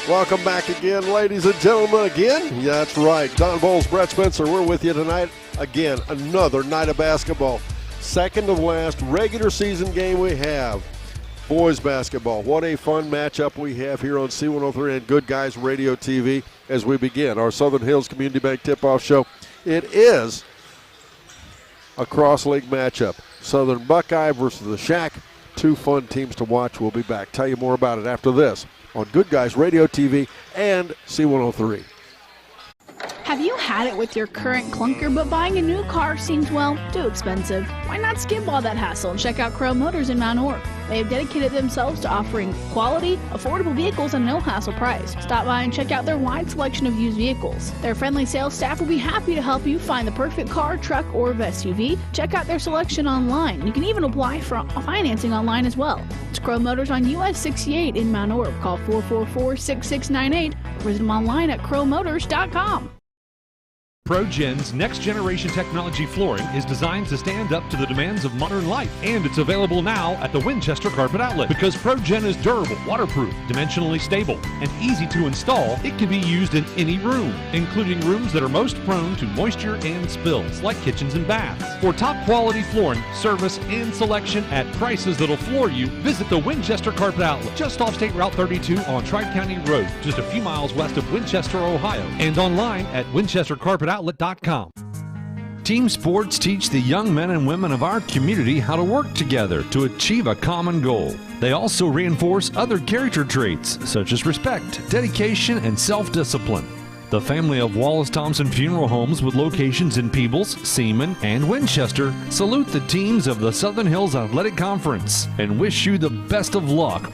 Welcome back again, ladies and gentlemen. Again, yeah, that's right. Don Bowles, Brett Spencer, we're with you tonight. Again, another night of basketball. Second to last regular season game we have. Boys basketball. What a fun matchup we have here on C103 and Good Guys Radio TV as we begin our Southern Hills Community Bank Tip-Off Show. It is a cross-league matchup. Southern Buckeye versus the Shack. Two fun teams to watch. We'll be back. Tell you more about it after this on Good Guys Radio TV and C103. Have you had it with your current clunker, but buying a new car seems, well, too expensive? Why not skip all that hassle and check out Crow Motors in Mount Orab? They have dedicated themselves to offering quality, affordable vehicles at a no-hassle price. Stop by and check out their wide selection of used vehicles. Their friendly sales staff will be happy to help you find the perfect car, truck, or SUV. Check out their selection online. You can even apply for financing online as well. It's Crow Motors on US 68 in Mount Orab. Call 444-6698 or visit them online at crowmotors.com. ProGen's next-generation technology flooring is designed to stand up to the demands of modern life, and it's available now at the Winchester Carpet Outlet. Because ProGen is durable, waterproof, dimensionally stable, and easy to install, it can be used in any room, including rooms that are most prone to moisture and spills, like kitchens and baths. For top-quality flooring, service, and selection at prices that'll floor you, visit the Winchester Carpet Outlet, just off State Route 32 on Tri-County Road, just a few miles west of Winchester, Ohio, and online at winchestercarpetoutlet.com. Team sports teach the young men and women of our community how to work together to achieve a common goal. They also reinforce other character traits such as respect, dedication, and self-discipline. The family of Wallace Thompson Funeral Homes with locations in Peebles, Seaman, and Winchester salute the teams of the Southern Hills Athletic Conference and wish you the best of luck.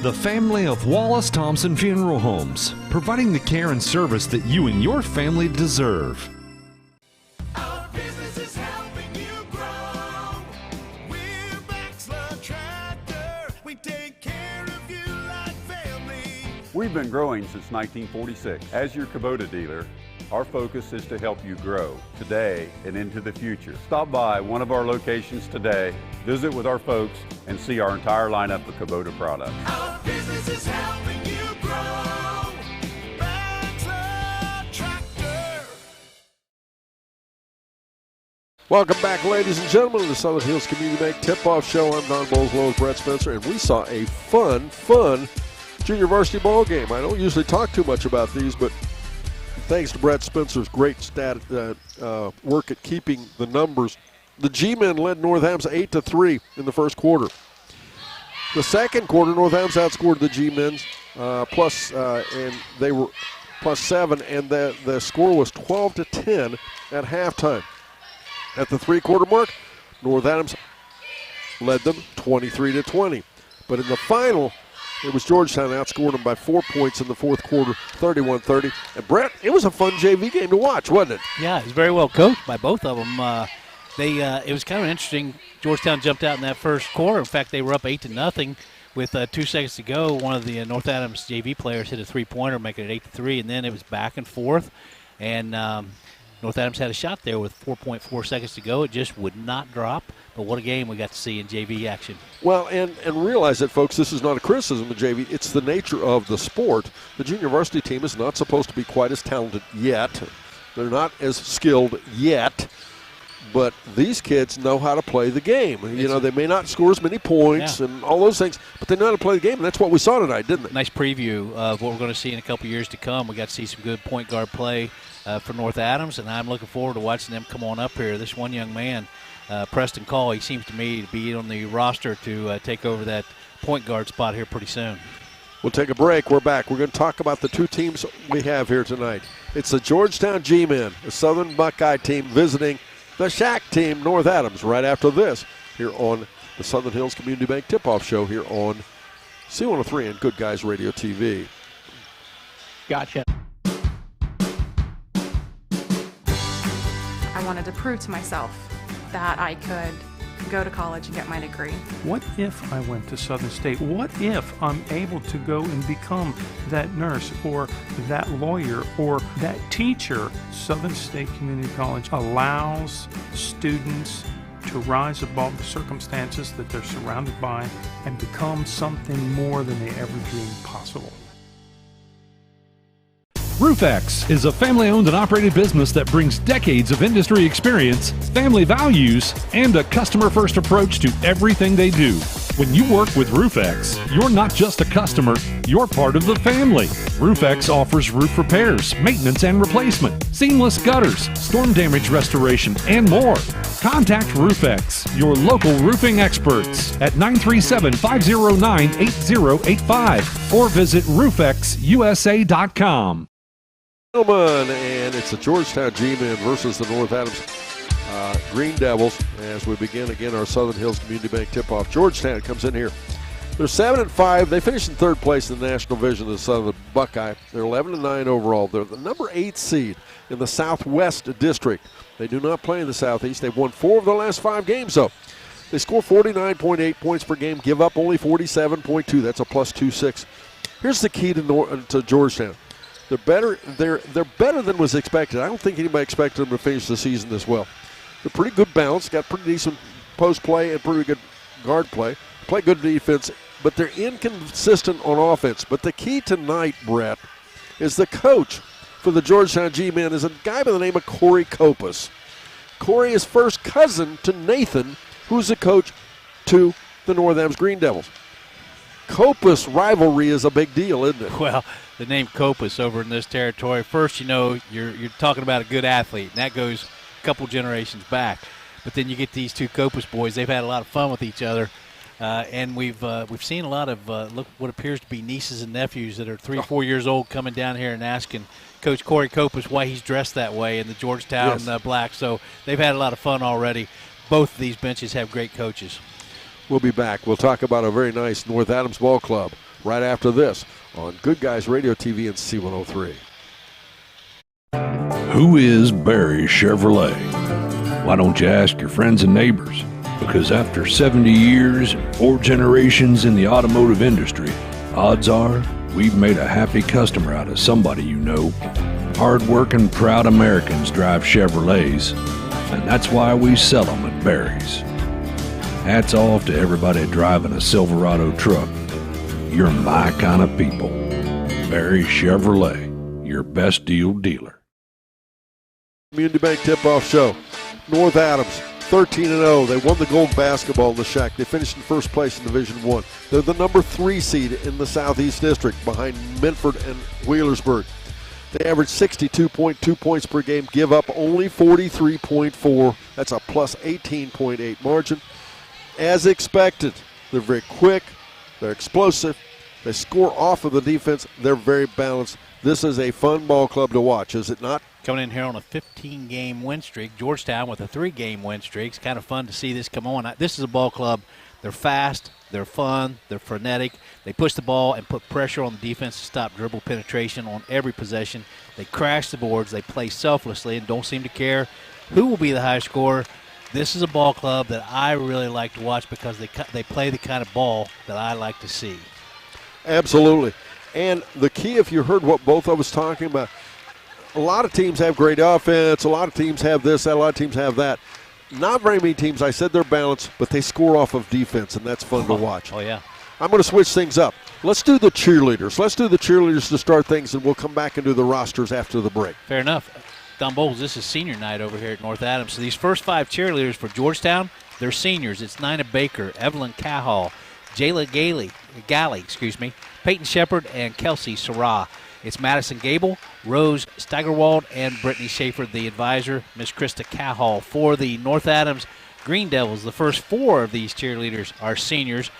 The family of Wallace Thompson Funeral Homes, providing the care and service that you and your family deserve. Our business is helping you grow. We're Baxter Tractor. We take care of you like family. We've been growing since 1946. As your Kubota dealer, our focus is to help you grow today and into the future. Stop by one of our locations today, visit with our folks, and see our entire lineup of Kubota products. Our business is helping you grow. Baxter Tractor. Welcome back, ladies and gentlemen, to the Southern Hills Community Bank Tip-Off Show. I'm Don Bowles, along with Brett Spencer, and we saw a fun junior varsity ball game. I don't usually talk too much about these, but thanks to Brett Spencer's great work at keeping the numbers, the G-men led North Adams 8-3 in the first quarter. The second quarter, North Adams outscored the G-men and they were +7, and the score was 12-10 at halftime. At the three-quarter mark, North Adams led them 23-20. But in the final, it was Georgetown outscored them by 4 points in the fourth quarter, 31-30. And Brett, it was a fun JV game to watch, wasn't it? Yeah, it was very well coached by both of them. It was kind of interesting. Georgetown jumped out in that first quarter. In fact, they were up 8-0 with 2 seconds to go. One of the North Adams JV players hit a three-pointer, making it 8-3, and then it was back and forth. And North Adams had a shot there with 4.4 seconds to go. It just would not drop. But what a game we got to see in JV action. Well, and realize that, folks, this is not a criticism of JV. It's the nature of the sport. The junior varsity team is not supposed to be quite as talented yet. They're not as skilled yet. But these kids know how to play the game. You know, they may not score as many points and all those things, but they know how to play the game, and that's what we saw tonight, didn't they? Nice preview of what we're going to see in a couple years to come. We got to see some good point guard play for North Adams, and I'm looking forward to watching them come on up here. This one young man, Preston Call, he seems to me to be on the roster to take over that point guard spot here pretty soon. We'll take a break. We're back. We're going to talk about the two teams we have here tonight. It's the Georgetown G-men, the Southern Buckeye team visiting the Shack team, North Adams, right after this here on the Southern Hills Community Bank Tip-Off Show here on C103 and Good Guys Radio TV. Gotcha. I wanted to prove to myself that I could go to college and get my degree. What if I went to Southern State? What if I'm able to go and become that nurse or that lawyer or that teacher? Southern State Community College allows students to rise above the circumstances that they're surrounded by and become something more than they ever dreamed possible. Roofex is a family-owned and operated business that brings decades of industry experience, family values, and a customer-first approach to everything they do. When you work with Roofex, you're not just a customer, you're part of the family. Roofex offers roof repairs, maintenance and replacement, seamless gutters, storm damage restoration, and more. Contact Roofex, your local roofing experts, at 937-509-8085 or visit roofexusa.com. Gentlemen, and it's the Georgetown G-Men versus the North Adams Green Devils as we begin again our Southern Hills Community Bank tip-off. Georgetown comes in here. They're 7-5. They finished in third place in the National Division of the Southern Buckeye. They're 11-9 overall. They're the number 8 seed in the Southwest District. They do not play in the Southeast. They've won 4 of their last 5 games, though. They score 49.8 points per game, give up only 47.2. That's a plus 2.6. Here's the key to Georgetown. They're better. They're better than was expected. I don't think anybody expected them to finish the season this well. They're pretty good balance, got pretty decent post play and pretty good guard play. Play good defense, but they're inconsistent on offense. But the key tonight, Brett, is the coach for the Georgetown G-Men is a guy by the name of Corey Kopus. Corey is first cousin to Nathan, who's the coach to the North Adams Green Devils. Kopus rivalry is a big deal, isn't it? Well, the name Kopus over in this territory, first, you're talking about a good athlete, and that goes a couple generations back. But then you get these two Kopus boys. They've had a lot of fun with each other. And we've seen a lot of look what appears to be nieces and nephews that are 3 or 4 years old coming down here and asking Coach Corey Kopus why he's dressed that way in the Georgetown black. So they've had a lot of fun already. Both of these benches have great coaches. We'll be back. We'll talk about a very nice North Adams ball club right after this on Good Guys Radio TV and C103. Who is Barry Chevrolet? Why don't you ask your friends and neighbors? Because after 70 years and 4 generations in the automotive industry, odds are we've made a happy customer out of somebody you know. Hard-working, proud Americans drive Chevrolets, and that's why we sell them at Barry's. Hats off to everybody driving a Silverado truck. You're my kind of people. Barry Chevrolet, your best deal dealer. Community Bank Tip-Off Show. North Adams, 13-0. They won the gold basketball in the Shack. They finished in first place in Division I. They're the number 3 seed in the Southeast District behind Medford and Wheelersburg. They average 62.2 points per game, give up only 43.4. That's a plus 18.8 margin. As expected, they're very quick, they're explosive, they score off of the defense, they're very balanced. This is a fun ball club to watch, is it not? Coming in here on a 15-game win streak. Georgetown with a 3-game win streak. It's kind of fun to see this come on. This is a ball club. They're fast, they're fun, they're frenetic. They push the ball and put pressure on the defense to stop dribble penetration on every possession. They crash the boards. They play selflessly and don't seem to care who will be the high scorer. This is a ball club that I really like to watch because they play the kind of ball that I like to see. Absolutely. And the key, if you heard what both of us talking about, a lot of teams have great offense, a lot of teams have this, a lot of teams have that. Not very many teams, I said they're balanced, but they score off of defense, and that's fun to watch. Oh, yeah. I'm going to switch things up. Let's do the cheerleaders. Let's do the cheerleaders to start things, and we'll come back and do the rosters after the break. Fair enough. Don Bowles, this is senior night over here at North Adams. So these first 5 cheerleaders for Georgetown, they're seniors. It's Nina Baker, Evelyn Cahall, Jayla Galley, Peyton Shepard, and Kelsey Sarah. It's Madison Gable, Rose Steigerwald, and Brittany Schaefer, the advisor, Miss Krista Cahall. For the North Adams Green Devils, the first 4 of these cheerleaders are seniors.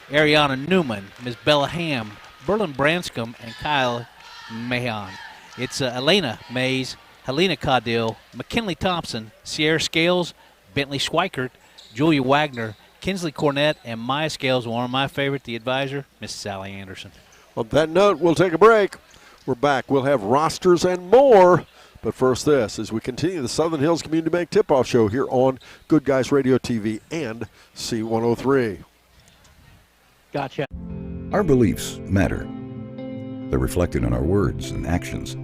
Ariana Newman, Ms. Bella Ham, Berlin Branscombe, and Kyle Mahon. It's Elena Mays, Helena Caudill, McKinley Thompson, Sierra Scales, Bentley Schweikert, Julia Wagner, Kinsley Cornett, and Maya Scales, one of my favorite, the advisor, Miss Sally Anderson. On that note, we'll take a break. We're back. We'll have rosters and more. But first this, as we continue the Southern Hills Community Bank Tip-Off Show here on Good Guys Radio TV and C103. Gotcha. Our beliefs matter. They're reflected in our words and actions.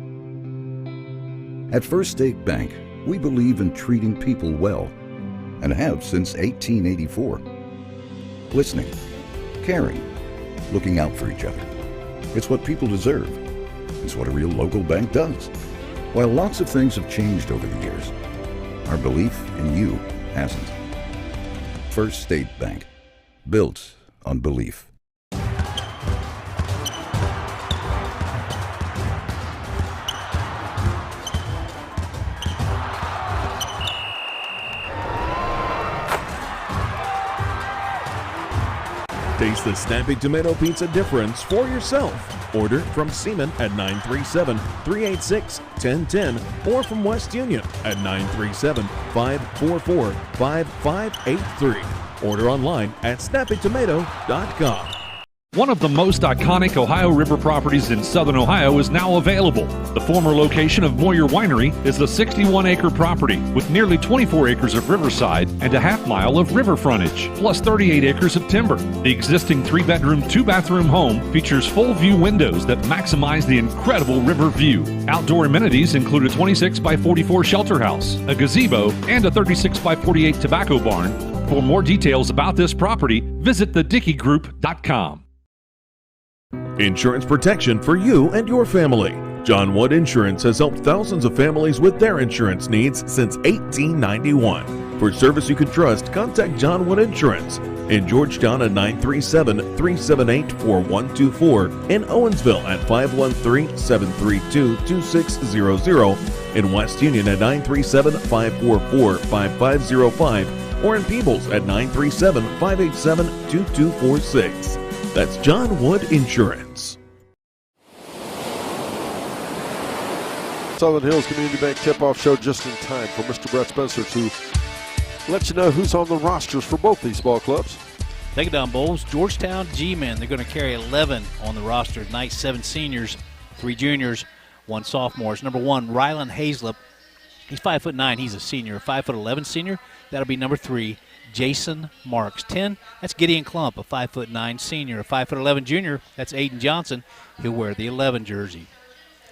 At First State Bank, we believe in treating people well and have since 1884. Listening, caring, looking out for each other. It's what people deserve. It's what a real local bank does. While lots of things have changed over the years, our belief in you hasn't. First State Bank, built on belief. Taste the snappy tomato pizza difference for yourself. Order from Seaman at 937-386-1010 or from West Union at 937-544-5583. Order online at snappytomato.com. One of the most iconic Ohio River properties in southern Ohio is now available. The former location of Moyer Winery is a 61-acre property with nearly 24 acres of riverside and a half-mile of river frontage, plus 38 acres of timber. The existing 3-bedroom, 2-bathroom home features full-view windows that maximize the incredible river view. Outdoor amenities include a 26-by-44 shelter house, a gazebo, and a 36-by-48 tobacco barn. For more details about this property, visit thedickeygroup.com. Insurance protection for you and your family. John Wood Insurance has helped thousands of families with their insurance needs since 1891. For service you can trust, contact John Wood Insurance in Georgetown at 937-378-4124, in Owensville at 513-732-2600, in West Union at 937-544-5505, or in Peebles at 937-587-2246. That's John Wood Insurance. Southern Hills Community Bank tip-off show just in time for Mr. Brett Spencer to let you know who's on the rosters for both these ball clubs. Take it down, Bulls. Georgetown G-men, they're going to carry 11 on the roster tonight. 7 seniors, 3 juniors, 1 sophomores. Number 1, Rylan Hazlip. He's 5'9". He's a senior. 5'11" senior. That'll be number 3, Jason Marks. 10, that's Gideon Klump, a 5'9" senior. A 5'11" junior, that's Aiden Johnson. He'll wear the 11 jersey.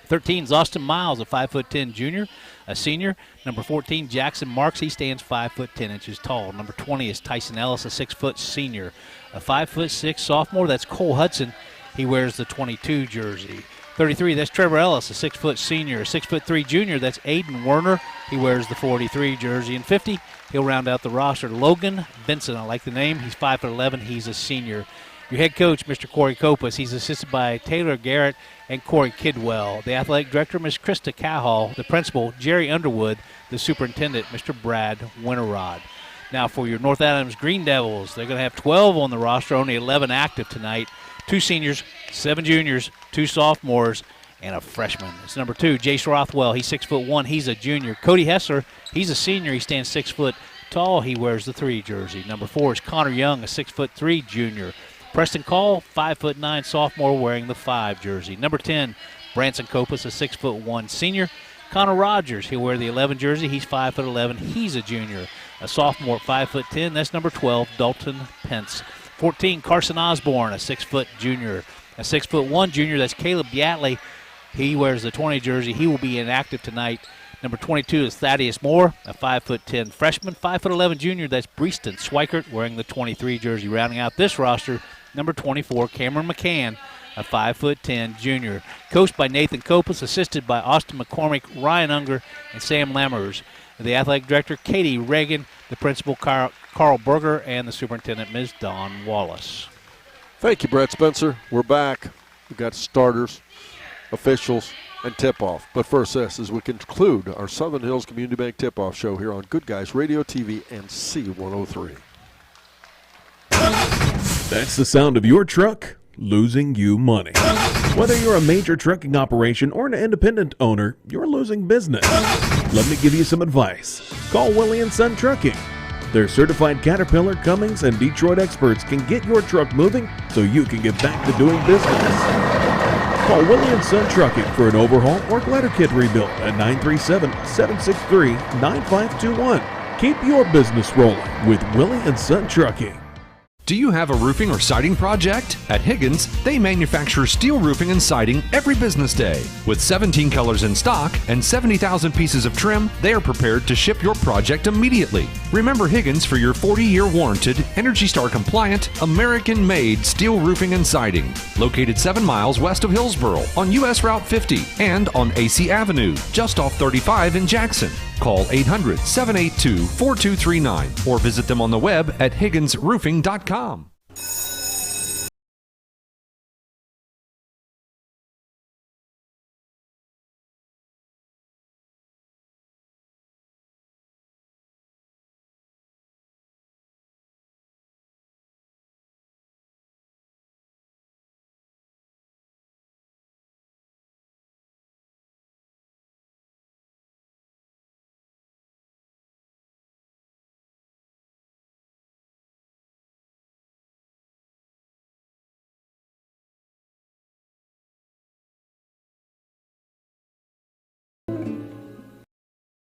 13 is Austin Miles, a 5'10" junior, a senior. Number 14, Jackson Marks. He stands 5'10" tall. Number 20 is Tyson Ellis, a 6' senior. A 5'6" sophomore, that's Cole Hudson. He wears the 22 jersey. 33, that's Trevor Ellis, a 6' senior. A 6'3" junior, that's Aiden Werner. He wears the 43 jersey. And 50, he'll round out the roster. Logan Benson, I like the name. He's 5'11". He's a senior. Your head coach, Mr. Corey Copas, he's assisted by Taylor Garrett and Corey Kidwell. The athletic director, Ms. Krista Cahall. The principal, Jerry Underwood. The superintendent, Mr. Brad Winterrod. Now for your North Adams Green Devils, they're going to have 12 on the roster, only 11 active tonight. 2 seniors, 7 juniors, 2 sophomores, and a freshman. It's number 2, Jace Rothwell. He's 6'1". He's a junior. Cody Hessler, he's a senior. He stands 6 foot tall. He wears the 3 jersey. Number 4 is Connor Young, a 6'3" junior. Preston Call, 5'9" sophomore, wearing the 5 jersey. Number 10, Branson Copas, a 6'1" senior. Connor Rogers, he'll wear the 11 jersey. He's 5'11". He's a junior. A sophomore, 5'10". That's number 12, Dalton Pence. 14, Carson Osborne, a 6' junior. A 6'1" junior, that's Caleb Yatley. He wears the 20 jersey. He will be inactive tonight. Number 22 is Thaddeus Moore, a 5'10" freshman. 5'11" junior, that's Breaston Swikert, wearing the 23 jersey. Rounding out this roster, number 24, Cameron McCann, a 5'10" junior. Coached by Nathan Copas, assisted by Austin McCormick, Ryan Unger, and Sam Lammers. The athletic director, Katie Reagan, the principal, Carl Berger, and the superintendent, Ms. Dawn Wallace. Thank you, Brett Spencer. We're back. We've got starters, officials, and tip-off. But first, this as we conclude our Southern Hills Community Bank tip-off show here on Good Guys Radio TV and C103. That's the sound of your truck losing you money. Whether you're a major trucking operation or an independent owner, you're losing business. Let me give you some advice. Call Willie & Son Trucking. Their certified Caterpillar, Cummins, and Detroit experts can get your truck moving so you can get back to doing business. Call Willie & Son Trucking for an overhaul or glider kit rebuild at 937-763-9521. Keep your business rolling with Willie & Son Trucking. Do you have a roofing or siding project? At Higgins, they manufacture steel roofing and siding every business day. With 17 colors in stock and 70,000 pieces of trim, they are prepared to ship your project immediately. Remember Higgins for your 40-year warranted, Energy Star compliant, American-made steel roofing and siding. Located 7 miles west of Hillsboro on US Route 50 and on AC Avenue, just off 35 in Jackson. Call 800-782-4239 or visit them on the web at higginsroofing.com.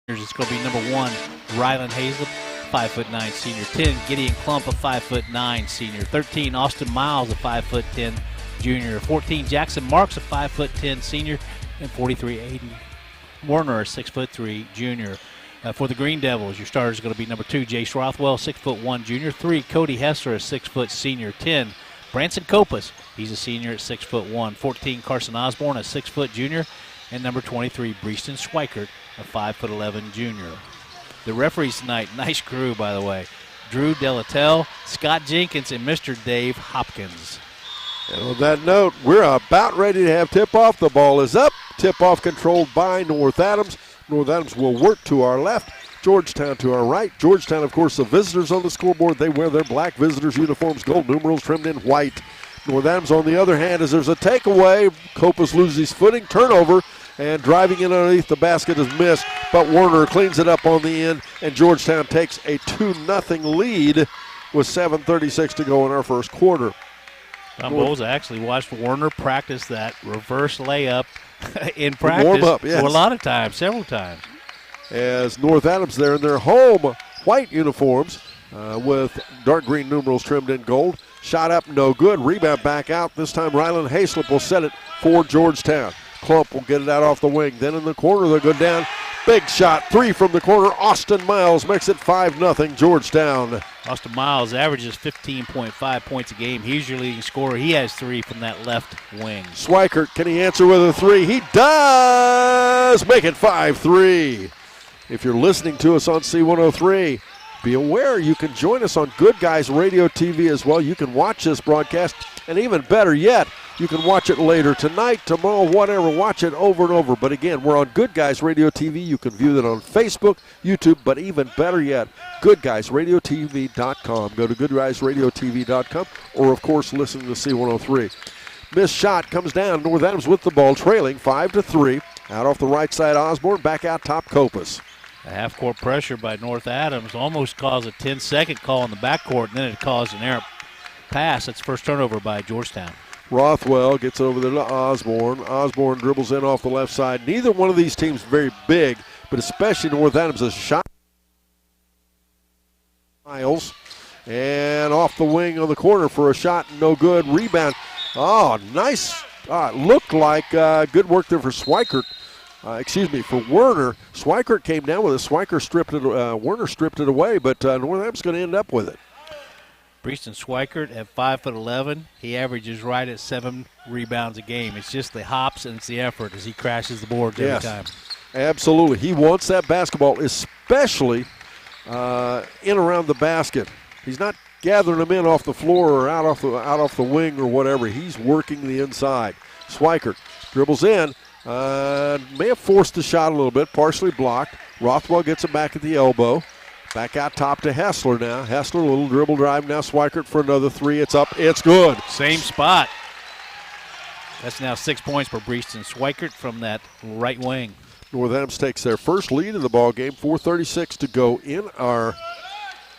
It's going to be number 1, Rylan Hazlett, 5'9" senior. 10, Gideon Klump, a 5'9" senior. 13, Austin Miles, a 5'10" junior. 14, Jackson Marks, a 5'10" senior. And 43, Aiden Werner, a 6'3" junior. For the Green Devils, your starter is going to be number 2, Jace Rothwell, 6'1" junior. 3, Cody Hessler, a 6' senior. 10, Branson Copas, he's a senior at 6'1". 14, Carson Osborne, a 6' junior. And number 23, Breeston Schweikert, a 5'11" junior. The referees tonight, nice crew, by the way. Drew Delatel, Scott Jenkins, and Mr. Dave Hopkins. And on that note, we're about ready to have tip-off. The ball is up. Tip-off controlled by North Adams. North Adams will work to our left. Georgetown to our right. Georgetown, of course, the visitors on the scoreboard. They wear their black visitors uniforms, gold numerals trimmed in white. North Adams, on the other hand, as there's a takeaway, Copas loses his footing, turnover, and driving in underneath the basket is missed, but Werner cleans it up on the end, and Georgetown takes a 2-0 lead with 7:36 to go in our first quarter. Tom Bowles actually watched Werner practice that reverse layup in practice warm up, yes. a lot of times, several times. As North Adams there in their home white uniforms with dark green numerals trimmed in gold. Shot up, no good. Rebound back out. This time Rylan Hayslip will set it for Georgetown. Klump will get it out off the wing. Then in the corner, they'll go down. Big shot, 3 from the corner. Austin Miles makes it 5-0 Georgetown. Austin Miles averages 15.5 points a game. He's your leading scorer. He has 3 from that left wing. Schweikert, can he answer with a 3? He does! Make it 5-3. If you're listening to us on C103, be aware you can join us on Good Guys Radio TV as well. You can watch this broadcast, and even better yet, you can watch it later tonight, tomorrow, whatever. Watch it over and over. But again, we're on Good Guys Radio TV. You can view that on Facebook, YouTube, but even better yet, Goodguysradiotv.com. Go to Goodguysradiotv.com, or of course, listen to C103. Missed shot comes down. North Adams with the ball, trailing 5-3. Out off the right side, Osborne. Back out top, Copas. A half-court pressure by North Adams almost caused a 10-second call in the backcourt, and then it caused an errant pass. That's first turnover by Georgetown. Rothwell gets over there to Osborne. Osborne dribbles in off the left side. Neither one of these teams very big, but especially North Adams, a shot. Miles, and off the wing on the corner for a shot, no good. Rebound. Oh, nice. Looked like good work there for Schweikert. For Werner. Schweikert came down with it. Werner stripped it away, but North Adams going to end up with it. Breeston Schweikert at 5'11", he averages right at 7 rebounds a game. It's just the hops and it's the effort as he crashes the boards every time. Absolutely. He wants that basketball, especially in around the basket. He's not gathering them in off the floor or out off the wing or whatever. He's working the inside. Schweikert dribbles in. May have forced the shot a little bit, partially blocked. Rothwell gets it back at the elbow. Back out top to Hessler now. Hessler, a little dribble drive now. Schweikert for another 3. It's up. It's good. Same spot. That's now 6 points for Breeston Schweikert from that right wing. North Adams takes their first lead in the ball game. 4:36 to go in our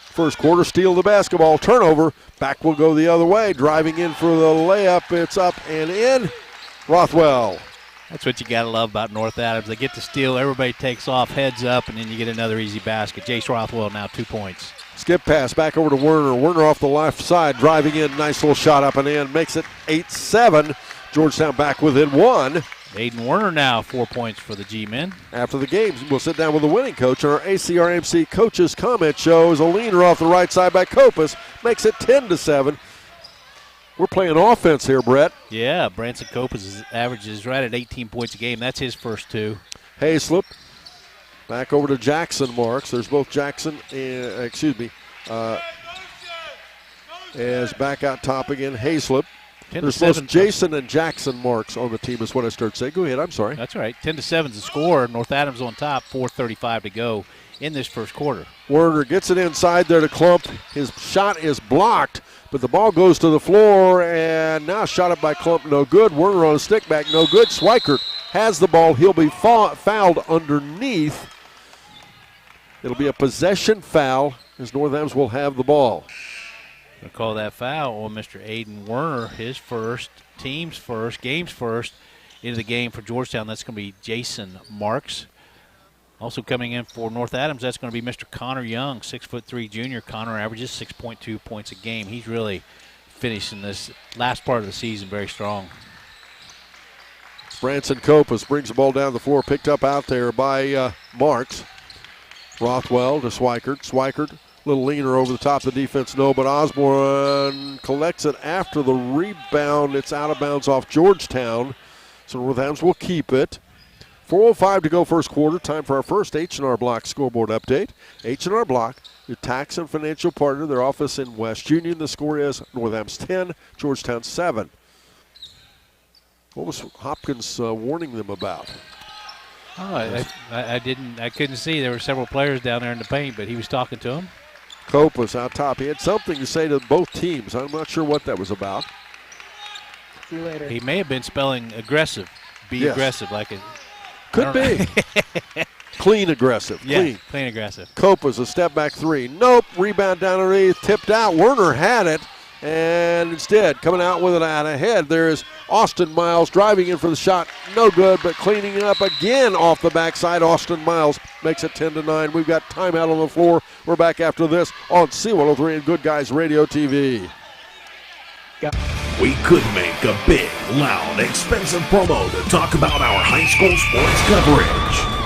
first quarter. Steal the basketball. Turnover. Back will go the other way. Driving in for the layup. It's up and in. Rothwell That's what you got to love about North Adams. They get to steal, everybody takes off, heads up, and then you get another easy basket. Jace Rothwell now 2 points. Skip pass back over to Werner. Werner off the left side, driving in. Nice little shot up and in. Makes it 8-7. Georgetown back within 1. Aiden Werner now 4 points for the G-men. After the game, we'll sit down with the winning coach. And our ACRMC coaches comment shows a leaner off the right side by Copas. Makes it 10-7. We're playing offense here, Brett. Yeah, Branson Copas' average is right at 18 points a game. That's his first 2. Hayslip back over to Jackson Marks. There's both Jackson and, as back out top again, Hayslip. There's both Jason and Jackson Marks on the team is what I started to say. Go ahead, I'm sorry. That's right. 10-7 is the score. North Adams on top, 4:35 to go in this first quarter. Werner gets it inside there to Klump. His shot is blocked, but the ball goes to the floor, and now shot up by Klump, no good. Werner on a stick back, no good. Schweikert has the ball. He'll be fouled underneath. It'll be a possession foul as North Adams will have the ball. We'll call that foul on Mr. Aiden Werner, his first, team's first, game's first into the game for Georgetown. That's going to be Jason Marks. Also coming in for North Adams, that's going to be Mr. Connor Young, 6'3" junior. Connor averages 6.2 points a game. He's really finishing this last part of the season very strong. Branson Copas brings the ball down the floor, picked up out there by Marks. Rothwell to Schweikert. Schweikert, a little leaner over the top of the defense, no, but Osborne collects it after the rebound. It's out of bounds off Georgetown, so North Adams will keep it. 4:05 to go first quarter. Time for our first H&R Block scoreboard update. H&R Block, your tax and financial partner, their office in West Union. The score is North Adams 10, Georgetown 7. What was Hopkins warning them about? Oh, I couldn't see. There were several players down there in the paint, but he was talking to them. Copas out top. He had something to say to both teams. I'm not sure what that was about. See you later. He may have been spelling aggressive. Aggressive, like it. Could be. Clean aggressive. Yeah, clean aggressive. Copas a step back 3. Nope. Rebound down underneath. Tipped out. Werner had it. And instead, coming out with it out ahead, there is Austin Miles driving in for the shot. No good, but cleaning it up again off the backside. Austin Miles makes it 10-9. We've got timeout on the floor. We're back after this on C103 and Good Guys Radio TV. We could make a big, loud, expensive promo to talk about our high school sports coverage.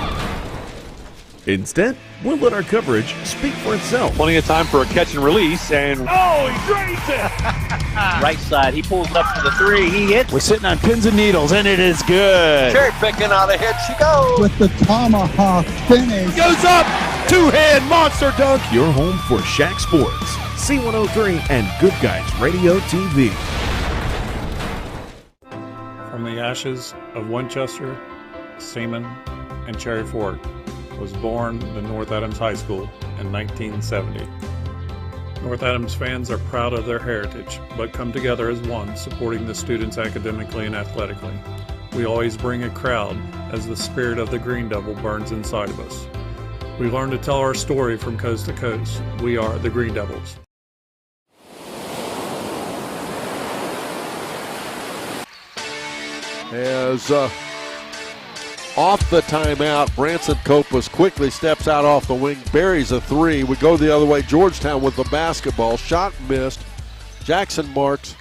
Instead, we'll let our coverage speak for itself. Plenty of time for a catch and release, and oh, he drains it! Right side, he pulls up for the 3, he hits. We're sitting on pins and needles, and it is good. Cherry picking out ahead she goes. With the tomahawk finish. Goes up, two-hand monster dunk. Your home for Shack Sports, C103 and Good Guys Radio TV. From the ashes of Winchester, Seaman, and Cherry Fork was born the North Adams High School in 1970. North Adams fans are proud of their heritage, but come together as one, supporting the students academically and athletically. We always bring a crowd as the spirit of the Green Devil burns inside of us. We learn to tell our story from coast to coast. We are the Green Devils. As off the timeout, Branson Copas quickly steps out off the wing, buries a 3. We go the other way. Georgetown with the basketball. Shot missed. Jackson Marks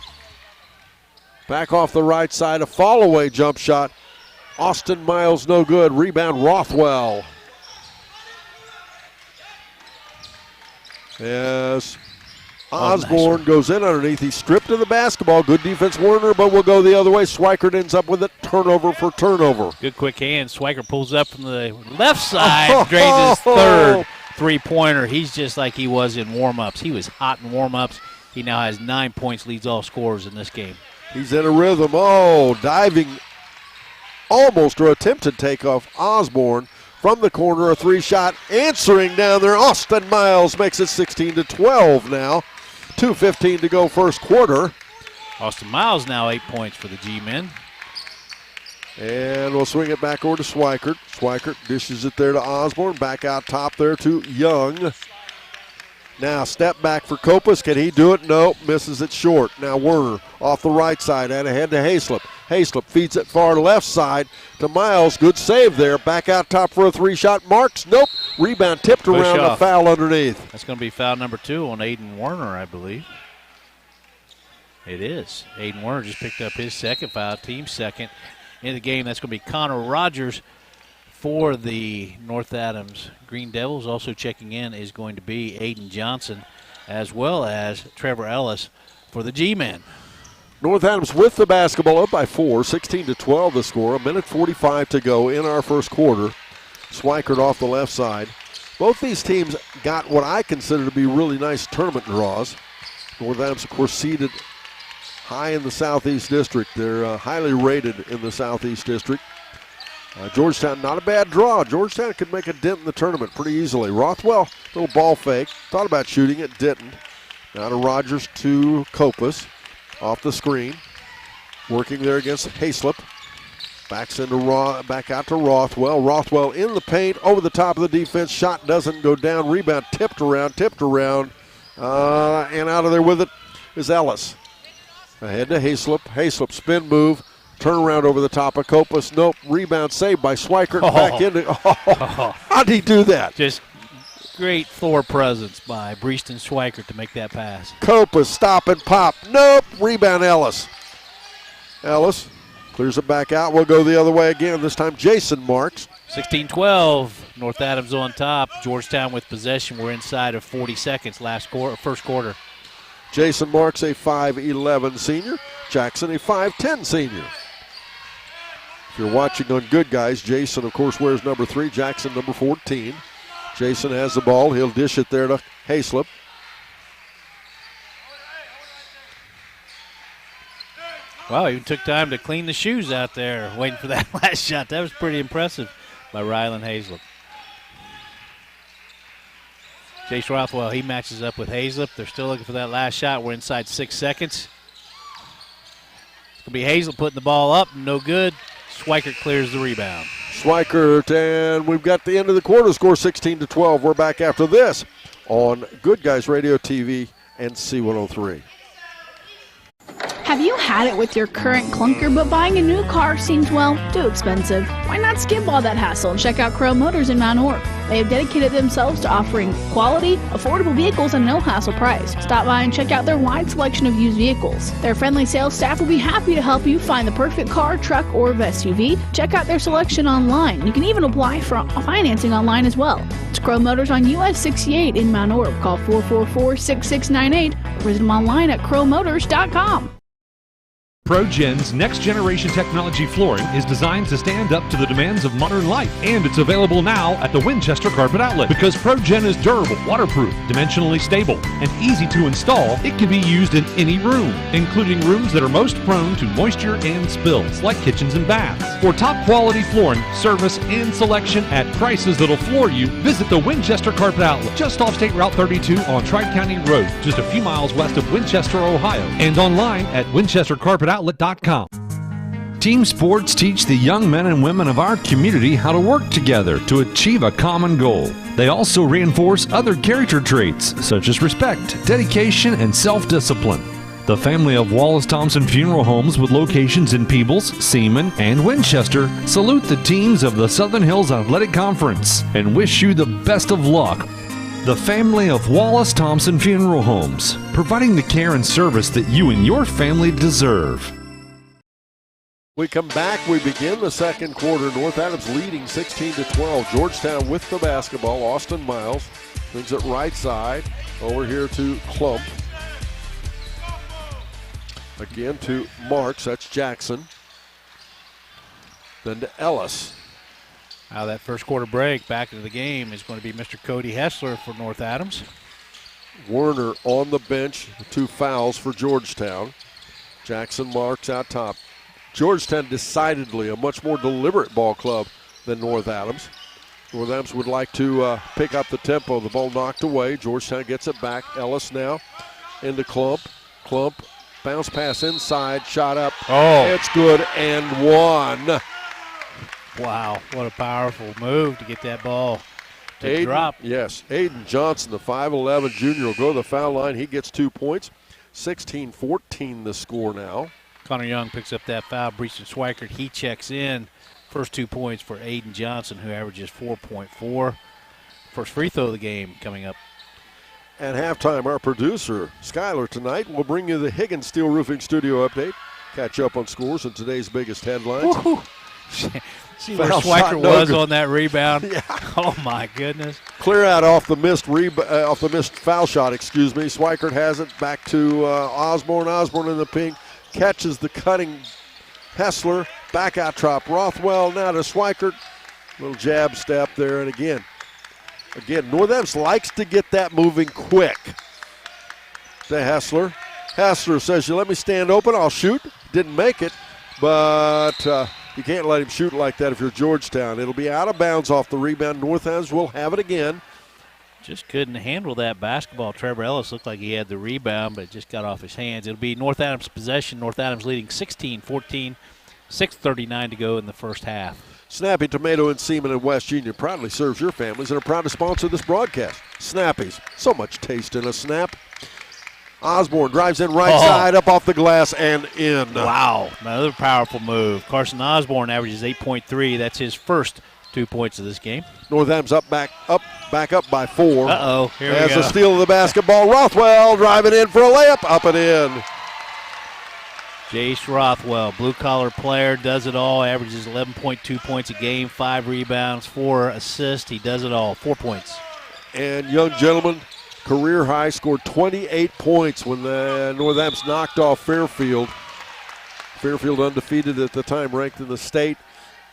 back off the right side. A fall-away jump shot. Austin Miles no good. Rebound Rothwell. As Osborne goes in underneath. He's stripped of the basketball. Good defense, Werner, but we'll go the other way. Schweikert ends up with it. Turnover for turnover. Good quick hand. Schweikert pulls up from the left side, drains his third three-pointer. He's just like he was in warm-ups. He was hot in warm-ups. He now has 9 points, leads all scorers in this game. He's in a rhythm. Oh, diving almost or attempted takeoff. Osborne from the corner, a 3-shot answering down there. Austin Miles makes it 16-12 now. 2:15 to go first quarter. Austin Miles now 8 points for the G-men. And we'll swing it back over to Schweikert. Schweikert dishes it there to Osborne. Back out top there to Young. Now step back for Copas. Can he do it? No, misses it short. Now Werner off the right side and ahead to Hayslip. Hayslip feeds it far left side to Miles. Good save there. Back out top for a three-shot. Marks. Nope. Rebound tipped around. A foul underneath. That's going to be foul number 2 on Aiden Werner, I believe. It is. Aiden Werner just picked up his second foul, team second in the game. That's going to be Connor Rogers for the North Adams Green Devils. Also checking in is going to be Aiden Johnson, as well as Trevor Ellis for the G-Men. North Adams with the basketball up by 4, 16-12 the score. A minute 45 to go in our first quarter. Swikert off the left side. Both these teams got what I consider to be really nice tournament draws. North Adams, of course, seeded high in the Southeast District. They're highly rated in the Southeast District. Georgetown, not a bad draw. Georgetown could make a dent in the tournament pretty easily. Rothwell, little ball fake. Thought about shooting it, didn't. Now to Rogers to Copas. Off the screen. Working there against Hayslip. Backs into back out to Rothwell. Rothwell in the paint, over the top of the defense. Shot doesn't go down. Rebound tipped around. And out of there with it is Ellis. Ahead to Hayslip. Hayslip spin move. Turnaround over the top of Copas. Nope. Rebound saved by Swikert. Back into. How'd he do that? Just great floor presence by Breeston Swikert to make that pass. Copas stop and pop. Nope. Rebound Ellis. Ellis clears it back out. We'll go the other way again. This time Jason Marks. 16-12. North Adams on top. Georgetown with possession. We're inside of 40 seconds first quarter. Jason Marks, a 5'11 senior. Jackson, a 5'10 senior. If you're watching on Good Guys, Jason, of course, wears number 3. Jackson, number 14. Jason has the ball. He'll dish it there to Hayslip. Wow, even took time to clean the shoes out there, waiting for that last shot. That was pretty impressive by Rylan Hayslip. Chase Rothwell, he matches up with Hayslip. They're still looking for that last shot. We're inside 6 seconds. It's going to be Hayslip putting the ball up. No good. Swikert clears the rebound. Swikert, and we've got the end of the quarter score, 16-12. We're back after this on Good Guys Radio TV and C103. Have you had it with your current clunker, but buying a new car seems, well, too expensive? Why not skip all that hassle and check out Crow Motors in Mount Orr? They have dedicated themselves to offering quality, affordable vehicles at no hassle price. Stop by and check out their wide selection of used vehicles. Their friendly sales staff will be happy to help you find the perfect car, truck, or SUV. Check out their selection online. You can even apply for financing online as well. It's Crow Motors on US 68 in Mount Orr. Call 444-6698 or visit them online at crowmotors.com. ProGen's next-generation technology flooring is designed to stand up to the demands of modern life, and it's available now at the Winchester Carpet Outlet. Because ProGen is durable, waterproof, dimensionally stable, and easy to install, it can be used in any room, including rooms that are most prone to moisture and spills, like kitchens and baths. For top-quality flooring, service, and selection at prices that'll floor you, visit the Winchester Carpet Outlet, just off State Route 32 on Tri-County Road, just a few miles west of Winchester, Ohio, and online at winchestercarpetoutlet.com. Team sports teach the young men and women of our community how to work together to achieve a common goal. They also reinforce other character traits such as respect, dedication, and self-discipline. The family of Wallace Thompson Funeral Homes with locations in Peebles, Seaman, and Winchester salute the teams of the Southern Hills Athletic Conference and wish you the best of luck. The family of Wallace Thompson Funeral Homes, providing the care and service that you and your family deserve. We come back, we begin the second quarter. North Adams leading 16-12. Georgetown with the basketball. Austin Miles brings it right side over here to Klump. Again to Marks, that's Jackson. Then to Ellis. Out of that first quarter break, back into the game is going to be Mr. Cody Hessler for North Adams. Werner on the bench, 2 fouls for Georgetown. Jackson Marks out top. Georgetown decidedly a much more deliberate ball club than North Adams. North Adams would like to pick up the tempo. The ball knocked away. Georgetown gets it back. Ellis now into Klump. Klump, bounce pass inside, shot up. Oh. It's good and one. Wow, what a powerful move to get that ball to drop. Yes, Aiden Johnson, the 5'11 junior, will go to the foul line. He gets 2 points. 16-14 the score now. Connor Young picks up that foul. Breachton Schweikert, he checks in. First 2 points for Aiden Johnson, who averages 4.4. First free throw of the game coming up. At halftime, our producer, Skylar, tonight will bring you the Higgins Steel Roofing Studio update. Catch up on scores and today's biggest headlines. See where Schweikert was on that rebound. Yeah. Oh, my goodness. Clear out off the missed foul shot, Schweikert has it back to Osborne. Osborne in the pink. Catches the cutting Hessler. Back out top Rothwell. Now to Schweikert. Little jab step there. And again, North Adams likes to get that moving quick. To Hessler. Hessler says, you let me stand open, I'll shoot. Didn't make it, but you can't let him shoot like that if you're Georgetown. It'll be out of bounds off the rebound. North Adams will have it again. Just couldn't handle that basketball. Trevor Ellis looked like he had the rebound, but it just got off his hands. It'll be North Adams' possession. North Adams leading 16-14, 6:39 to go in the first half. Snappy Tomato and Seaman and West Union proudly serves your families and are proud to sponsor this broadcast. Snappies, so much taste in a snap. Osborne drives in right side, up off the glass, and in. Wow, another powerful move. Carson Osborne averages 8.3. That's his first 2 points of this game. North Adams back up by 4. Uh-oh, here we go. As a steal of the basketball, Rothwell driving in for a layup, up and in. Jace Rothwell, blue-collar player, does it all, averages 11.2 points a game, 5 rebounds, 4 assists. He does it all, 4 points. And young gentleman, career high, scored 28 points when the North Adams knocked off Fairfield. Fairfield undefeated at the time, ranked in the state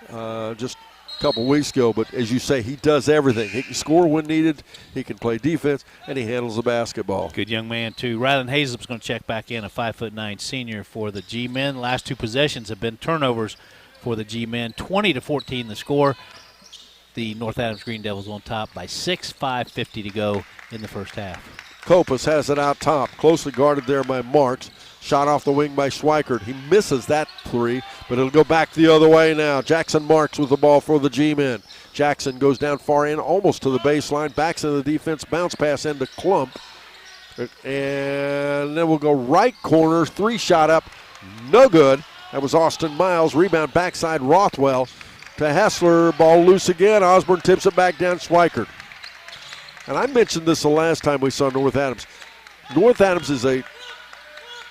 just a couple weeks ago. But as you say, he does everything. He can score when needed, he can play defense, and he handles the basketball. Good young man, too. Rylan Hazelup's going to check back in, a 5'9" senior for the G-men. Last 2 possessions have been turnovers for the G-men. 20-14 the score. The North Adams Green Devils on top by 6, 5:50 to go in the first half. Kopus has it out top, closely guarded there by Marks. Shot off the wing by Schweikert. He misses that 3, but it'll go back the other way now. Jackson Marks with the ball for the G-men. Jackson goes down far in, almost to the baseline, backs into the defense, bounce pass into Klump. And then we'll go right corner, 3 shot up, no good. That was Austin Miles. Rebound backside Rothwell to Hessler. Ball loose again. Osborne tips it back down Schweikert. And I mentioned this the last time we saw North Adams. North Adams is a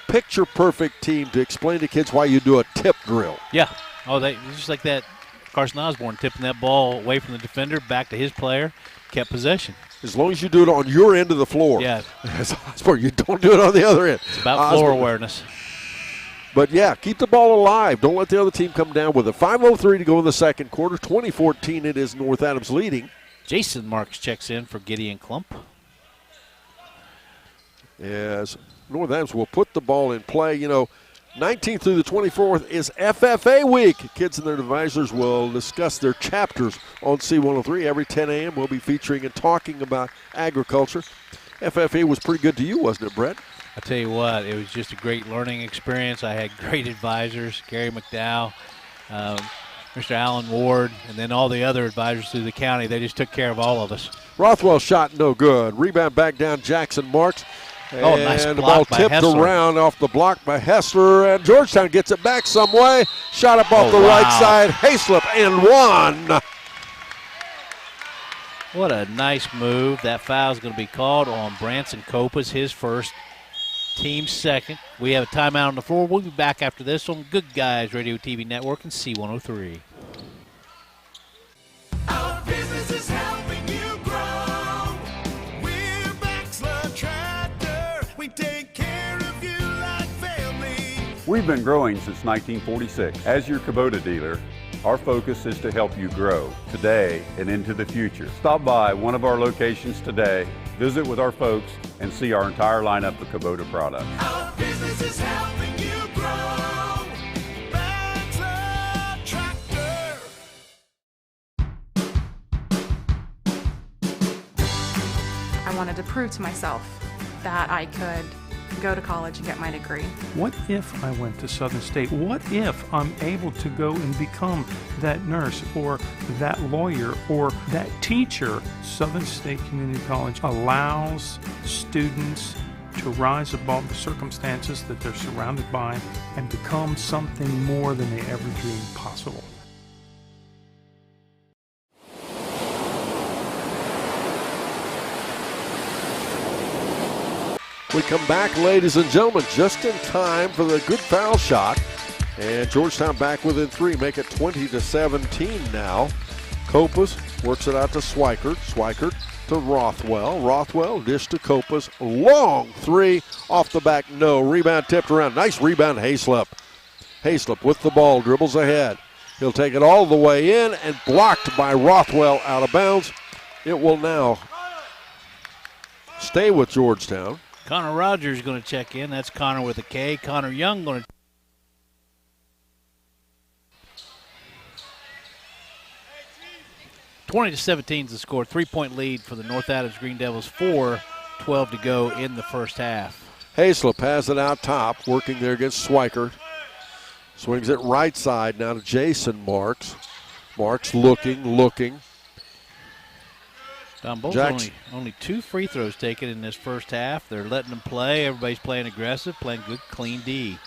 picture-perfect team to explain to kids why you do a tip drill. Yeah. Oh, just like that, Carson Osborne tipping that ball away from the defender, back to his player, kept possession. As long as you do it on your end of the floor. Yeah. Osborne, you don't do it on the other end. It's about floor awareness. But, yeah, keep the ball alive. Don't let the other team come down with it. 5:03 to go in the second quarter. 20-14 it is North Adams leading. Jason Marks checks in for Gideon Klump. As North Adams will put the ball in play. 19th through the 24th is FFA week. Kids and their advisors will discuss their chapters on C103. Every 10 a.m. we'll be featuring and talking about agriculture. FFA was pretty good to you, wasn't it, Brett? I tell you what, it was just a great learning experience. I had great advisors, Gary McDowell, Mr. Alan Ward, and then all the other advisors through the county. They just took care of all of us. Rothwell shot no good. Rebound back down Jackson Marks. And nice the ball tipped around off the block by Hessler, and Georgetown gets it back some way. Shot up off the right side. Hayslip and 1. What a nice move. That foul is going to be called on Branson Kopus, his first, team second. We have a timeout on the floor. We'll be back after this on Good Guys Radio TV Network and C103. Our business is helping you grow. We're Baxler Tractor. We take care of you like family. We've been growing since 1946. As your Kubota dealer, our focus is to help you grow today and into the future. Stop by one of our locations today, visit with our folks, and see our entire lineup of Kubota products. Our business is helping you grow. Baxler Tractor. I wanted to prove to myself that I could go to college and get my degree. What if I went to Southern State? What if I'm able to go and become that nurse or that lawyer or that teacher? Southern State Community College allows students to rise above the circumstances that they're surrounded by and become something more than they ever dreamed possible. We come back, ladies and gentlemen, just in time for the good foul shot. And Georgetown back within 3, make it 20-17 now. Copas works it out to Swikert. Swikert to Rothwell. Rothwell dish to Copas. Long 3 off the back, no. Rebound tipped around. Nice rebound, Hayslip. Hayslip with the ball, dribbles ahead. He'll take it all the way in and blocked by Rothwell out of bounds. It will now stay with Georgetown. Connor Rogers going to check in. That's Connor with a K. Connor Young going to. (20-17) is the score. 3-point lead for the North Adams Green Devils. 4:12 to go in the first half. Hayslip has it out top, working there against Swikert. Swings it right side now to Jason Marks. Marks looking. Don Bowles only 2 free throws taken in this first half. They're letting them play. Everybody's playing aggressive, playing good, clean D.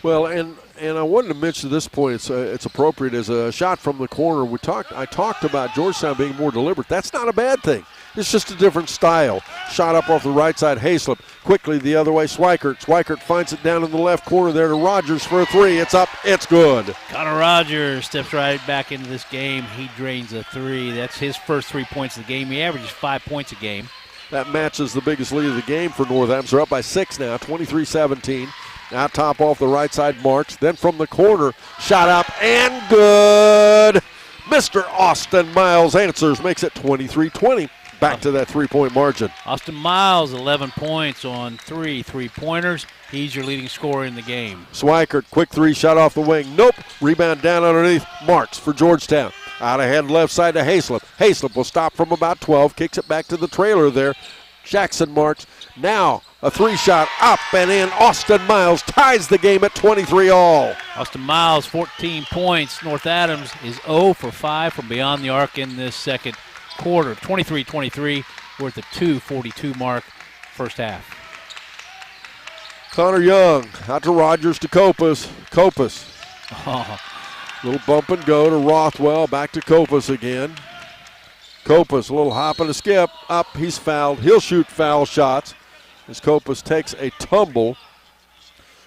Well, and I wanted to mention at this point, it's appropriate as a shot from the corner. I talked about Georgetown being more deliberate. That's not a bad thing. It's just a different style. Shot up off the right side, Hayslip. Quickly the other way, Swikert. Swikert finds it down in the left corner there to Rogers for a 3. It's up, it's good. Connor Rogers steps right back into this game. He drains a 3. That's his first 3 points of the game. He averages 5 points a game. That matches the biggest lead of the game for North Adams. They're up by 6 now, 23-17. Now top off the right side, Marks. Then from the corner, shot up and good. Mr. Austin Miles answers, makes it 23-20. Back to that 3-point margin. Austin Miles, 11 points on 3 3-pointers. He's your leading scorer in the game. Swikert, quick 3, shot off the wing. Nope. Rebound down underneath. Marks for Georgetown. Out ahead left side to Hayslip. Hayslip will stop from about 12. Kicks it back to the trailer there. Jackson Marks. Now a 3-shot up and in. Austin Miles ties the game at 23 all. Austin Miles, 14 points. North Adams is 0 for 5 from beyond the arc in this second quarter. 23-23. We're at the 2:42 mark first half. Connor Young out to Rogers to Copas. Oh. Little bump and go to Rothwell. Back to Copas again. Copas, a little hop and a skip. Up, he's fouled. He'll shoot foul shots as Copas takes a tumble.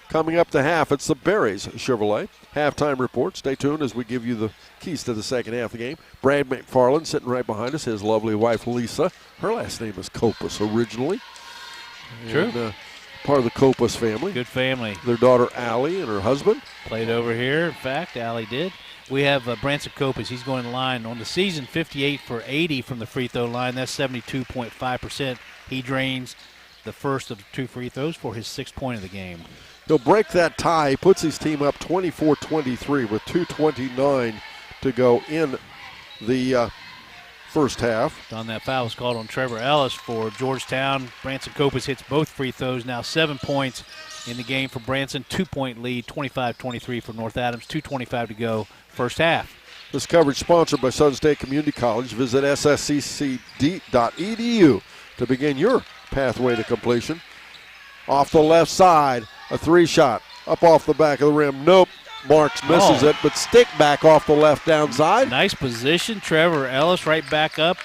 Coming up to half, it's the Berries Chevrolet halftime report. Stay tuned as we give you the keys to the second half of the game. Brad McFarland sitting right behind us, his lovely wife Lisa. Her last name is Copas originally. True. And, part of the Copas family. Good family. Their daughter Allie and her husband. Played over here. In fact, Allie did. We have Branson Copas. He's going to line on the season, 58 for 80 from the free throw line. That's 72.5%. He drains the first of the 2 free throws for his 6th point of the game. He'll break that tie. He puts his team up 24-23 with 2:29 to go in the first half. On that foul was called on Trevor Ellis for Georgetown. Branson Copas hits both free throws. Now 7 points in the game for Branson. 2-point lead, 25-23 for North Adams. 2:25 to go first half. This coverage sponsored by Southern State Community College. Visit sscc.edu to begin your pathway to completion. Off the left side, a 3-shot up off the back of the rim. Nope. Marks misses it, but stick back off the left downside. Nice position. Trevor Ellis right back up.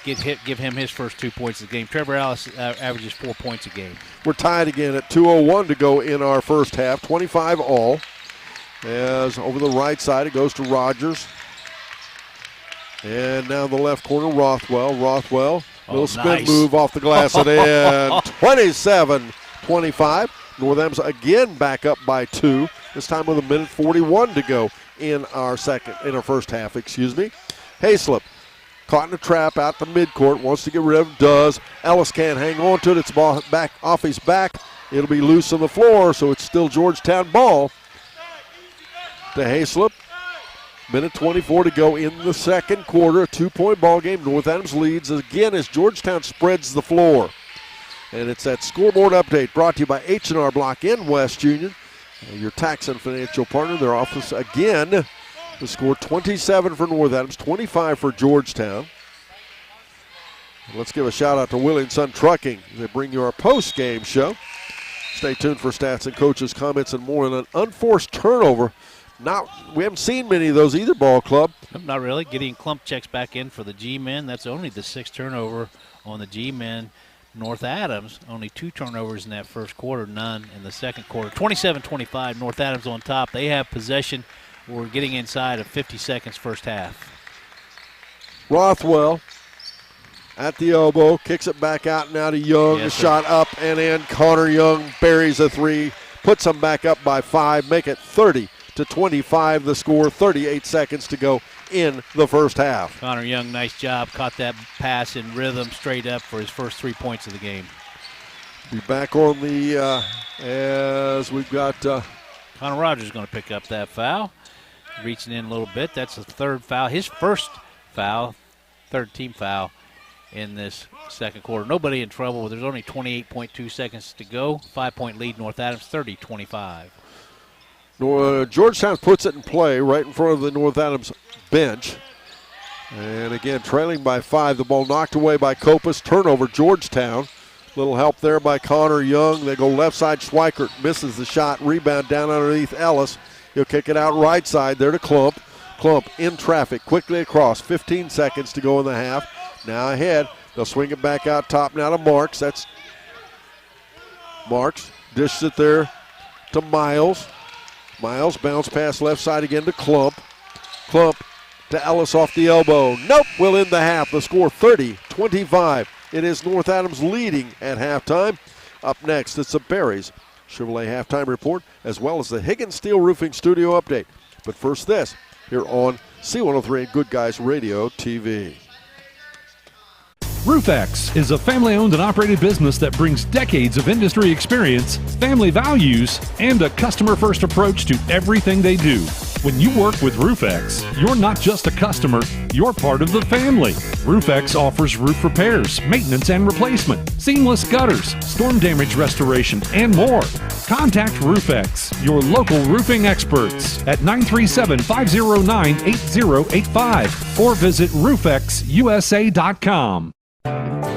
Give him his first 2 points of the game. Trevor Ellis averages 4 points a game. We're tied again at 2:01 to go in our first half. 25 all. As over the right side, it goes to Rogers. And now in the left corner, Rothwell. Little spin move off the glass and in. 27-25. North Adams again back up by 2. This time with 1:41 to go in our first half. Hayslip caught in a trap out the midcourt. Wants to get rid of him. Does. Ellis can't hang on to it. It's ball back off his back. It'll be loose on the floor, so it's still Georgetown ball. To Hayslip. 1:24 to go in the second quarter. A 2-point ball game. North Adams leads again as Georgetown spreads the floor. And it's that scoreboard update brought to you by H&R Block in West Union, your tax and financial partner. Their office again. The score 27 for North Adams, 25 for Georgetown. Let's give a shout out to Willie & Son Trucking. They bring you our post-game show. Stay tuned for stats and coaches' comments and more. And an unforced turnover. We haven't seen many of those either, ball club. Not really. Gideon Klump checks back in for the G-men. That's only the 6th turnover on the G-men. North Adams, only 2 turnovers in that first quarter, none in the second quarter. 27-25, North Adams on top. They have possession. We're getting inside of 50 seconds first half. Rothwell at the elbow, kicks it back out now to Young. Yes, the shot up and in. Connor Young buries a 3, puts them back up by 5, make it 30-25 the score, 38 seconds to go in the first half. Connor Young, nice job. Caught that pass in rhythm straight up for his first 3 points of the game. Be back on the, as we've got. Connor Rogers is going to pick up that foul. Reaching in a little bit. That's the 3rd foul. His first foul, 3rd team foul in this second quarter. Nobody in trouble. There's only 28.2 seconds to go. 5-point lead, North Adams, 30-25. Georgetown puts it in play right in front of the North Adams bench. And again, trailing by 5. The ball knocked away by Copas. Turnover, Georgetown. Little help there by Connor Young. They go left side. Schweikert misses the shot. Rebound down underneath Ellis. He'll kick it out right side there to Klump. Klump in traffic, quickly across. 15 seconds to go in the half. Now ahead. They'll swing it back out top now to Marks. That's Marks. Dishes it there to Miles. Miles bounce pass left side again to Klump. Klump to Ellis off the elbow. Nope, we'll end the half. The score 30-25. It is North Adams leading at halftime. Up next, it's the Berries Chevrolet halftime report, as well as the Higgins Steel Roofing Studio update. But first this, here on C103 and Good Guys Radio TV. RoofX is a family-owned and operated business that brings decades of industry experience, family values, and a customer-first approach to everything they do. When you work with RoofX, you're not just a customer, you're part of the family. RoofX offers roof repairs, maintenance and replacement, seamless gutters, storm damage restoration, and more. Contact RoofX, your local roofing experts, at 937-509-8085 or visit roofxusa.com.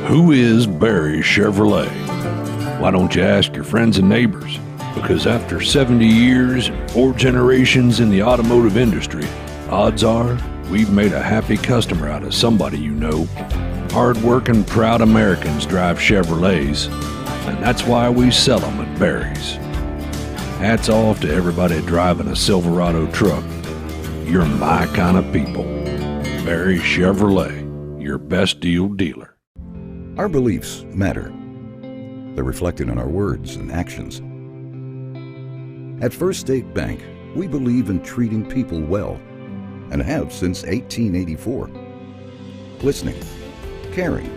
Who is Barry Chevrolet? Why don't you ask your friends and neighbors? Because after 70 years and 4 generations in the automotive industry, odds are we've made a happy customer out of somebody you know. Hard-working, proud Americans drive Chevrolets, and that's why we sell them at Barry's. Hats off to everybody driving a Silverado truck. You're my kind of people. Barry Chevrolet, your best deal dealer. Our beliefs matter. They're reflected in our words and actions. At First State Bank, we believe in treating people well, and have since 1884. Listening, caring,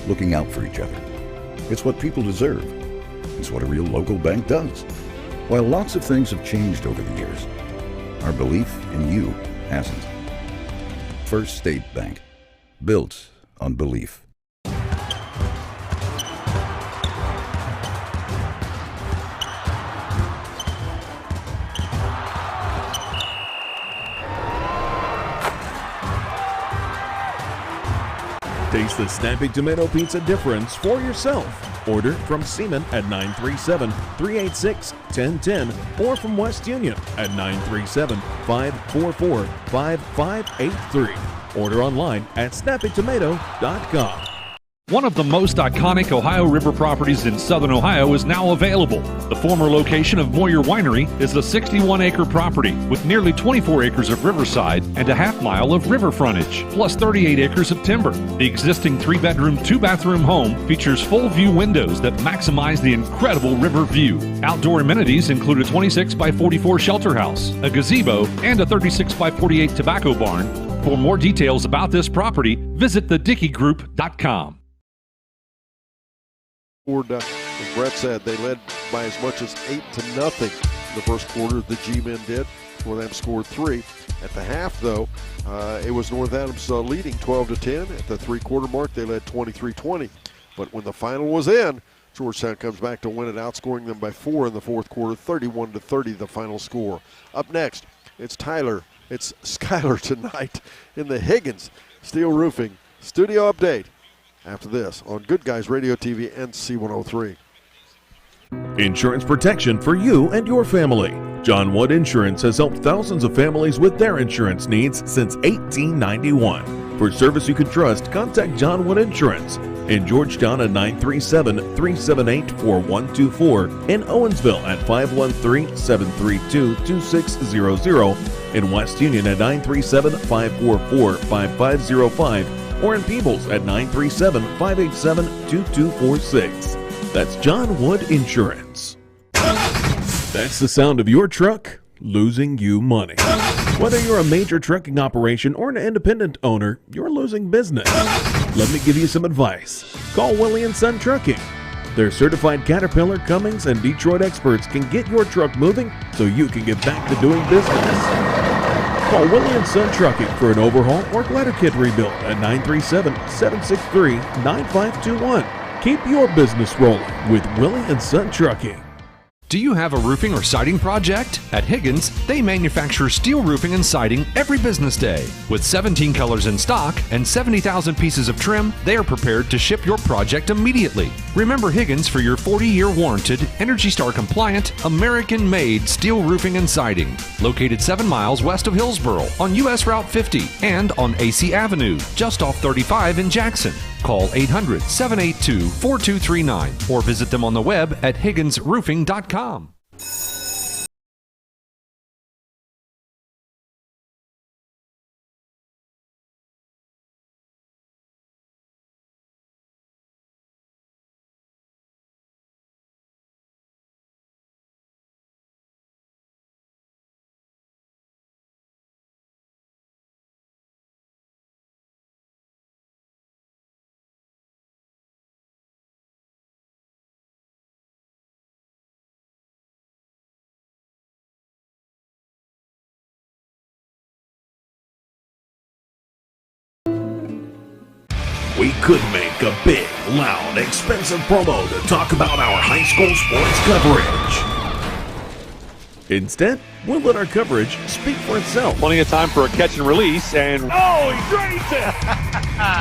looking out for each other. It's what people deserve. It's what a real local bank does. While lots of things have changed over the years, our belief in you hasn't. First State Bank, built on belief. Taste the Snappy Tomato Pizza difference for yourself. Order from Seaman at 937-386-1010 or from West Union at 937-544-5583. Order online at snappytomato.com. One of the most iconic Ohio River properties in southern Ohio is now available. The former location of Moyer Winery is a 61-acre property with nearly 24 acres of riverside and a half-mile of river frontage, plus 38 acres of timber. The existing 3-bedroom, 2-bathroom home features full-view windows that maximize the incredible river view. Outdoor amenities include a 26-by-44 shelter house, a gazebo, and a 36-by-48 tobacco barn. For more details about this property, visit thedickeygroup.com. As Brett said, they led by as much as 8-0 in the first quarter. The G-men did. North Adams scored 3. At the half, though, it was North Adams leading 12-10. At the 3-quarter mark, they led 23-20. But when the final was in, Georgetown comes back to win it, outscoring them by 4 in the fourth quarter, 31-30 the final score. Up next, it's Skylar tonight in the Higgins Steel Roofing Studio Update. After this on Good Guys Radio TV and C103. Insurance protection for you and your family. John Wood Insurance has helped thousands of families with their insurance needs since 1891. For service you can trust, contact John Wood Insurance in Georgetown at 937-378-4124, in Owensville at 513-732-2600, in West Union at 937-544-5505, or in Peebles at 937-587-2246. That's John Wood Insurance. That's the sound of your truck losing you money. Whether you're a major trucking operation or an independent owner, you're losing business. Let me give you some advice. Call Willie & Son Trucking. Their certified Caterpillar, Cummins, and Detroit experts can get your truck moving so you can get back to doing business. Call Willie & Son Trucking for an overhaul or glider kit rebuild at 937-763-9521. Keep your business rolling with Willie & Son Trucking. Do you have a roofing or siding project? At Higgins, they manufacture steel roofing and siding every business day. With 17 colors in stock and 70,000 pieces of trim, they are prepared to ship your project immediately. Remember Higgins for your 40-year warranted, Energy Star compliant, American-made steel roofing and siding. Located 7 miles west of Hillsboro on US Route 50 and on AC Avenue, just off 35 in Jackson. Call 800-782-4239 or visit them on the web at higginsroofing.com. We could make a big, loud, expensive promo to talk about our high school sports coverage. Instead, we'll let our coverage speak for itself. Plenty of time for a catch and release, and oh, he drains it!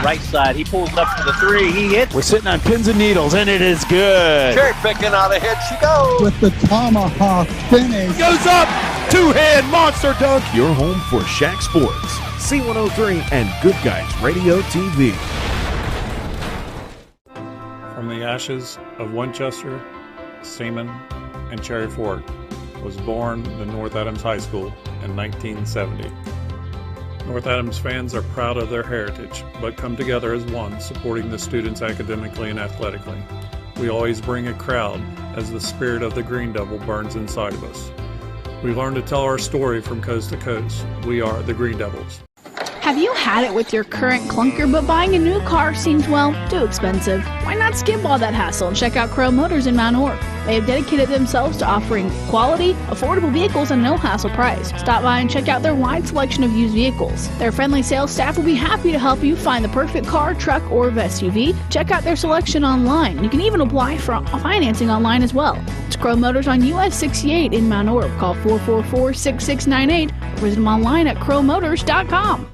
Right side, he pulls up for the 3, he hits. We're sitting on pins and needles, and it is good. Cherry picking out a hit, she goes. With the tomahawk finish. Goes up, two-hand monster dunk. Your home for Shaq Sports, C103, and Good Guys Radio TV. From the ashes of Winchester, Seaman, and Cherry Fork was born the North Adams High School in 1970. North Adams fans are proud of their heritage, but come together as one, supporting the students academically and athletically. We always bring a crowd as the spirit of the Green Devil burns inside of us. We learn to tell our story from coast to coast. We are the Green Devils. Have you had it with your current clunker, but buying a new car seems, well, too expensive? Why not skip all that hassle and check out Crow Motors in Mount Orb? They have dedicated themselves to offering quality, affordable vehicles at no hassle price. Stop by and check out their wide selection of used vehicles. Their friendly sales staff will be happy to help you find the perfect car, truck, or SUV. Check out their selection online. You can even apply for financing online as well. It's Crow Motors on US 68 in Mount Orb. Call 444-6698 or visit them online at crowmotors.com.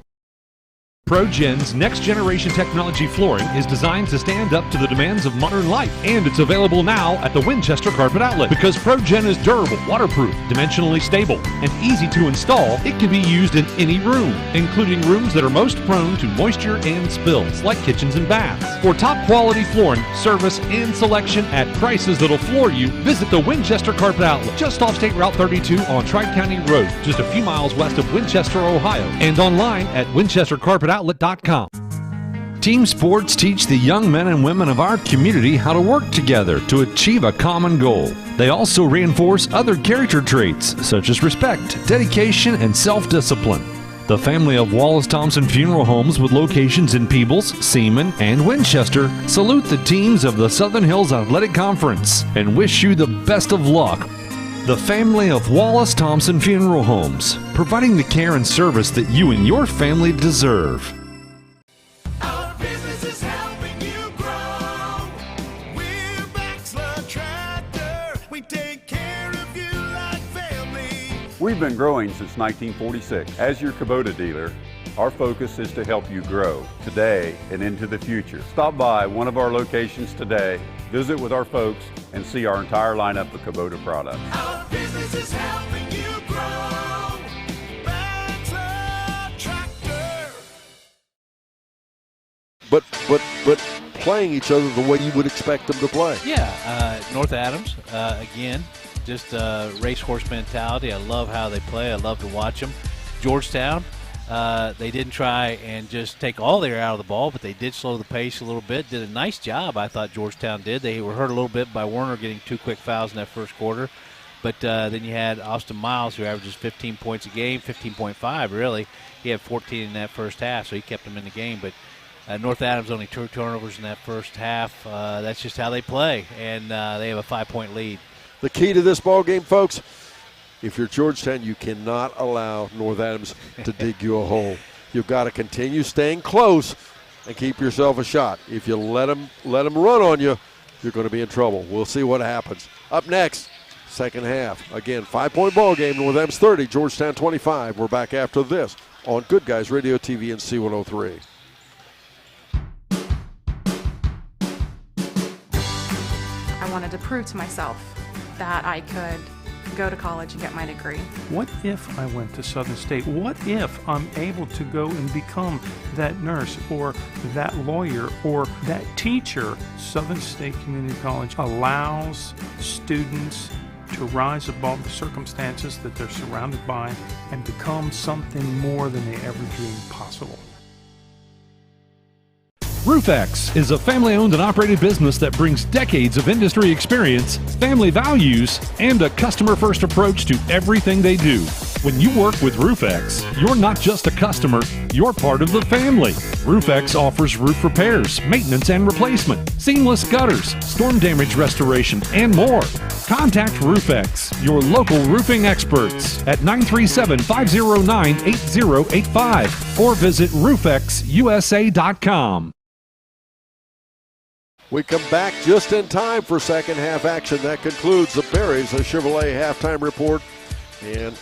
ProGen's next-generation technology flooring is designed to stand up to the demands of modern life, and it's available now at the Winchester Carpet Outlet. Because ProGen is durable, waterproof, dimensionally stable, and easy to install, it can be used in any room, including rooms that are most prone to moisture and spills, like kitchens and baths. For top-quality flooring, service, and selection at prices that'll floor you, visit the Winchester Carpet Outlet, just off State Route 32 on Tri-County Road, just a few miles west of Winchester, Ohio, and online at winchestercarpetoutlet.com. Team sports teach the young men and women of our community how to work together to achieve a common goal. They also reinforce other character traits such as respect, dedication, and self-discipline. The family of Wallace Thompson Funeral Homes with locations in Peebles, Seaman, and Winchester salute the teams of the Southern Hills Athletic Conference and wish you the best of luck. The family of Wallace Thompson Funeral Homes, providing the care and service that you and your family deserve. Our business is helping you grow. We're back, We've been growing since 1946. As your Kubota dealer, our focus is to help you grow today and into the future. Stop by one of our locations today, visit with our folks, and see our entire lineup of Kubota products. Our business is helping you grow. Bachelor Tractor. But playing each other the way you would expect them to play. Yeah, North Adams, again, just racehorse mentality. I love how they play. I love to watch them. Georgetown, they didn't try and just take all the air out of the ball, but they did slow the pace a little bit. Did a nice job, I thought Georgetown did. They were hurt a little bit by Werner getting 2 quick fouls in that first quarter. But then you had Austin Miles, who averages 15 points a game, 15.5 really. He had 14 in that first half, so he kept them in the game. But North Adams only 2 turnovers in that first half. That's just how they play, and they have a 5-point lead. The key to this ball game, folks, if you're Georgetown, you cannot allow North Adams to dig you a hole. You've got to continue staying close and keep yourself a shot. If you let them run on you, you're going to be in trouble. We'll see what happens. Up next, second half. Again, 5-point ball game. North Adams 30, Georgetown 25. We're back after this on Good Guys Radio TV and C103. I wanted to prove to myself that I could go to college and get my degree. What if I went to Southern State? What if I'm able to go and become that nurse or that lawyer or that teacher? Southern State Community College allows students to rise above the circumstances that they're surrounded by and become something more than they ever dreamed possible. RoofX is a family-owned and operated business that brings decades of industry experience, family values, and a customer-first approach to everything they do. When you work with RoofX, you're not just a customer, you're part of the family. RoofX offers roof repairs, maintenance and replacement, seamless gutters, storm damage restoration, and more. Contact RoofX, your local roofing experts, at 937-509-8085 or visit roofxusa.com. We come back just in time for second half action. That concludes the Berries, the Chevrolet halftime report. And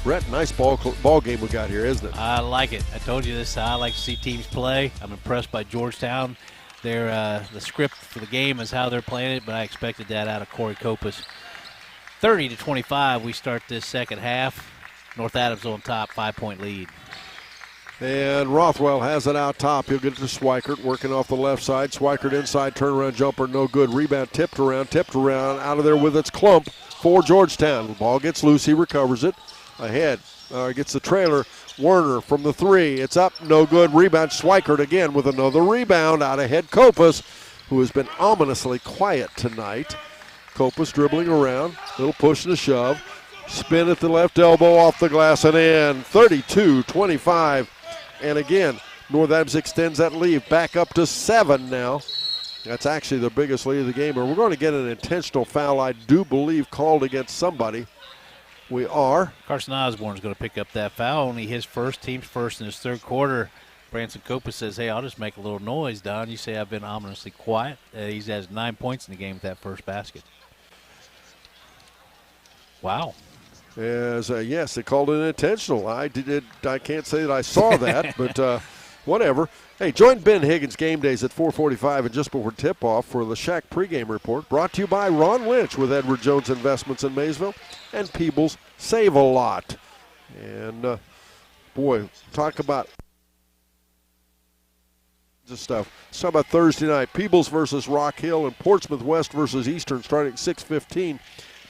Brett, nice ball game we got here, isn't it? I like it. I told you this. I like to see teams play. I'm impressed by Georgetown. The script for the game is how they're playing it, but I expected that out of Corey Copas. 30-25, we start this second half. North Adams on top, 5-point lead. And Rothwell has it out top. He'll get it to Schweikert, working off the left side. Schweikert inside, turnaround jumper, no good. Rebound tipped around, out of there with its clump for Georgetown. The ball gets loose, he recovers it. Ahead, gets the trailer. Werner from the 3. It's up, no good. Rebound, Schweikert again with another rebound. Out ahead, Copas, who has been ominously quiet tonight. Copas dribbling around, little push and a shove. Spin at the left elbow, off the glass and in. 32-25. And again, North Adams extends that lead back up to 7 now. That's actually the biggest lead of the game. And we're going to get an intentional foul, I do believe, called against somebody. We are. Carson Osborne's going to pick up that foul. Only his first, team's first in his third quarter. Branson Copas says, hey, I'll just make a little noise, Don. You say I've been ominously quiet. He has 9 points in the game with that first basket. Wow. Yes, they called it intentional. I can't say that I saw that, but whatever. Hey, join Ben Higgins game days at 4:45 and just before tip-off for the Shack pregame report. Brought to you by Ron Lynch with Edward Jones Investments in Maysville and Peebles Save a Lot. And boy, talk about this stuff. Let's talk about Thursday night. Peebles versus Rock Hill and Portsmouth West versus Eastern starting at 6:15.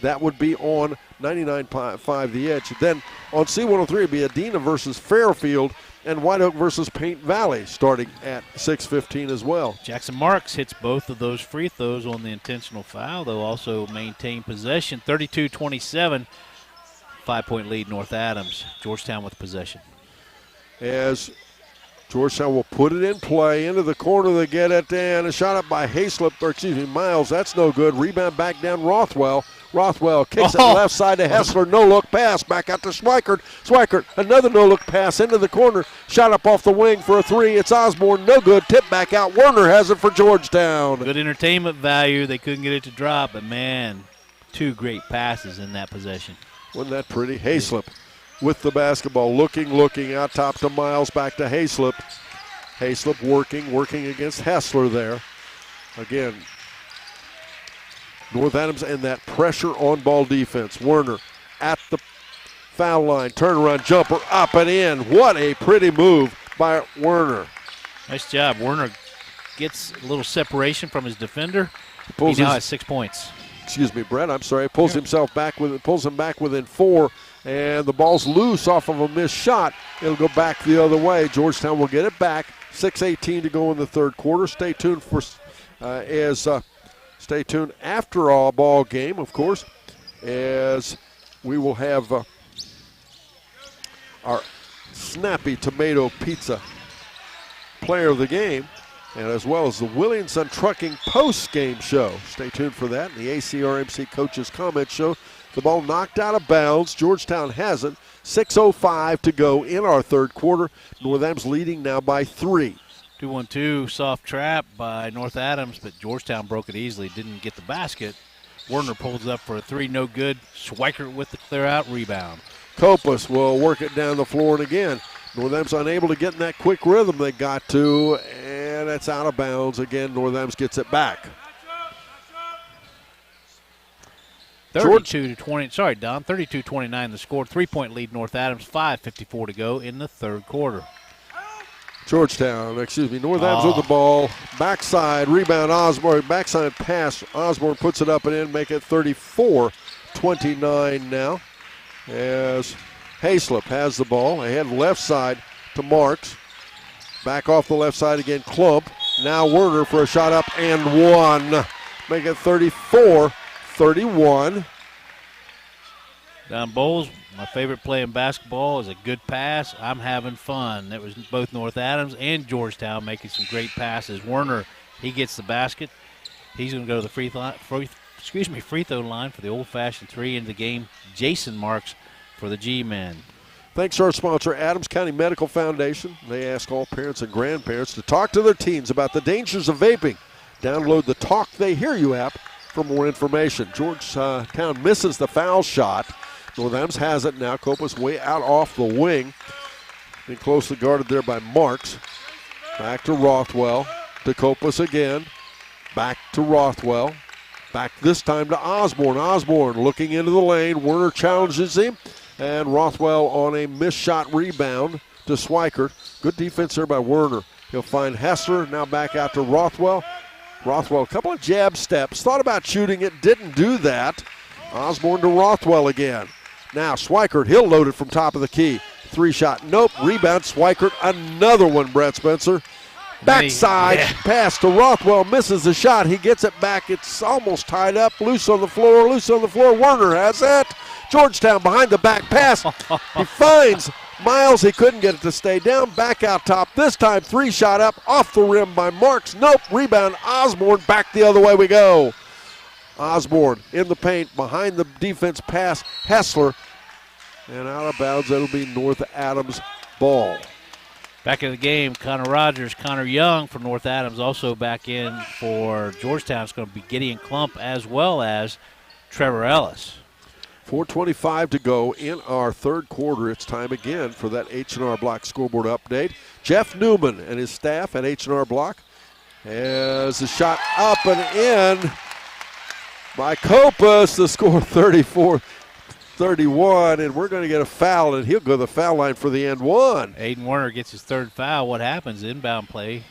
That would be on 99.5 The Edge. Then on C103, it'd be Adena versus Fairfield and White Oak versus Paint Valley starting at 6:15 as well. Jackson Marks hits both of those free throws on the intentional foul. They'll also maintain possession. 32-27, 5-point lead North Adams. Georgetown with possession. As Georgetown will put it in play into the corner. They get it, and a shot up by Miles. That's no good. Rebound back down Rothwell. Rothwell kicks it left side to Hessler. No-look pass back out to Schweikert. Schweikert, another no-look pass into the corner. Shot up off the wing for a 3. It's Osborne. No good. Tip back out. Werner has it for Georgetown. Good entertainment value. They couldn't get it to drop, but, man, 2 great passes in that possession. Wasn't that pretty? Hayslip with the basketball, looking out top to Miles, back to Hayslip. Hayslip working against Hessler there. Again, North Adams and that pressure on ball defense. Werner at the foul line, turnaround jumper up and in. What a pretty move by Werner. Nice job. Werner gets a little separation from his defender. He now has 6 points. Excuse me, Brett. I'm sorry. Pulls him back within 4, and the ball's loose off of a missed shot. It'll go back the other way. Georgetown will get it back. 6:18 to go in the third quarter. Stay tuned stay tuned after our ball game, of course, as we will have our snappy tomato pizza player of the game, and as well as the Williamson Trucking post-game show. Stay tuned for that. The ACRMC Coaches Comment Show. The ball knocked out of bounds. Georgetown has it. 6:05 to go in our third quarter. North Adams leading now by 3. 2-1-2, soft trap by North Adams, but Georgetown broke it easily, didn't get the basket. Werner pulls up for a 3, no good. Schweikert with the clear-out rebound. Copas will work it down the floor, and again, North Adams unable to get in that quick rhythm they got to, and that's out of bounds. Again, North Adams gets it back. 32-29 the score. 3-point lead North Adams, 5:54 to go in the third quarter. North Adams with the ball. Backside rebound, Osborne. Backside pass, Osborne puts it up and in, make it 34-29 now. As Hayslip has the ball, ahead left side to Marks. Back off the left side again, Klump. Now Werner for a shot up and one. Make it 34-31. Don Bowles, my favorite play in basketball is a good pass. I'm having fun. That was both North Adams and Georgetown making some great passes. Werner, he gets the basket. He's going to go to the free throw line for the old-fashioned 3 into the game. Jason Marks for the G-men. Thanks to our sponsor, Adams County Medical Foundation. They ask all parents and grandparents to talk to their teens about the dangers of vaping. Download the Talk They Hear You app for more information. Georgetown misses the foul shot. North Adams has it now. Copas way out off the wing. Being closely guarded there by Marks. Back to Rothwell. To Copas again. Back to Rothwell. Back this time to Osborne. Osborne looking into the lane. Werner challenges him. And Rothwell on a missed shot rebound to Schweikert. Good defense there by Werner. He'll find Hessler. Now back out to Rothwell. Rothwell, a couple of jab steps. Thought about shooting it. Didn't do that. Osborne to Rothwell again. Now Schweikert, he'll load it from top of the key. 3-shot, nope. Rebound, Schweikert, another one, Brett Spencer. Backside pass to Rothwell, misses the shot. He gets it back. It's almost tied up. Loose on the floor. Werner has it. Georgetown behind the back pass. He finds Miles. He couldn't get it to stay down. Back out top. This time 3-shot up off the rim by Marks. Nope. Rebound, Osborne. Back the other way we go. Osborne in the paint behind the defense pass. Hessler. And out of bounds. That'll be North Adams ball. Back in the game, Connor Rogers, Connor Young from North Adams also back in for Georgetown. It's going to be Gideon Klump as well as Trevor Ellis. 4:25 to go in our third quarter. It's time again for that H&R Block scoreboard update. Jeff Newman and his staff at H&R Block as the shot up and in by Copas. The score 34-31, and we're going to get a foul, and he'll go to the foul line for the end one. Aiden Werner gets his third foul. What happens? Inbound play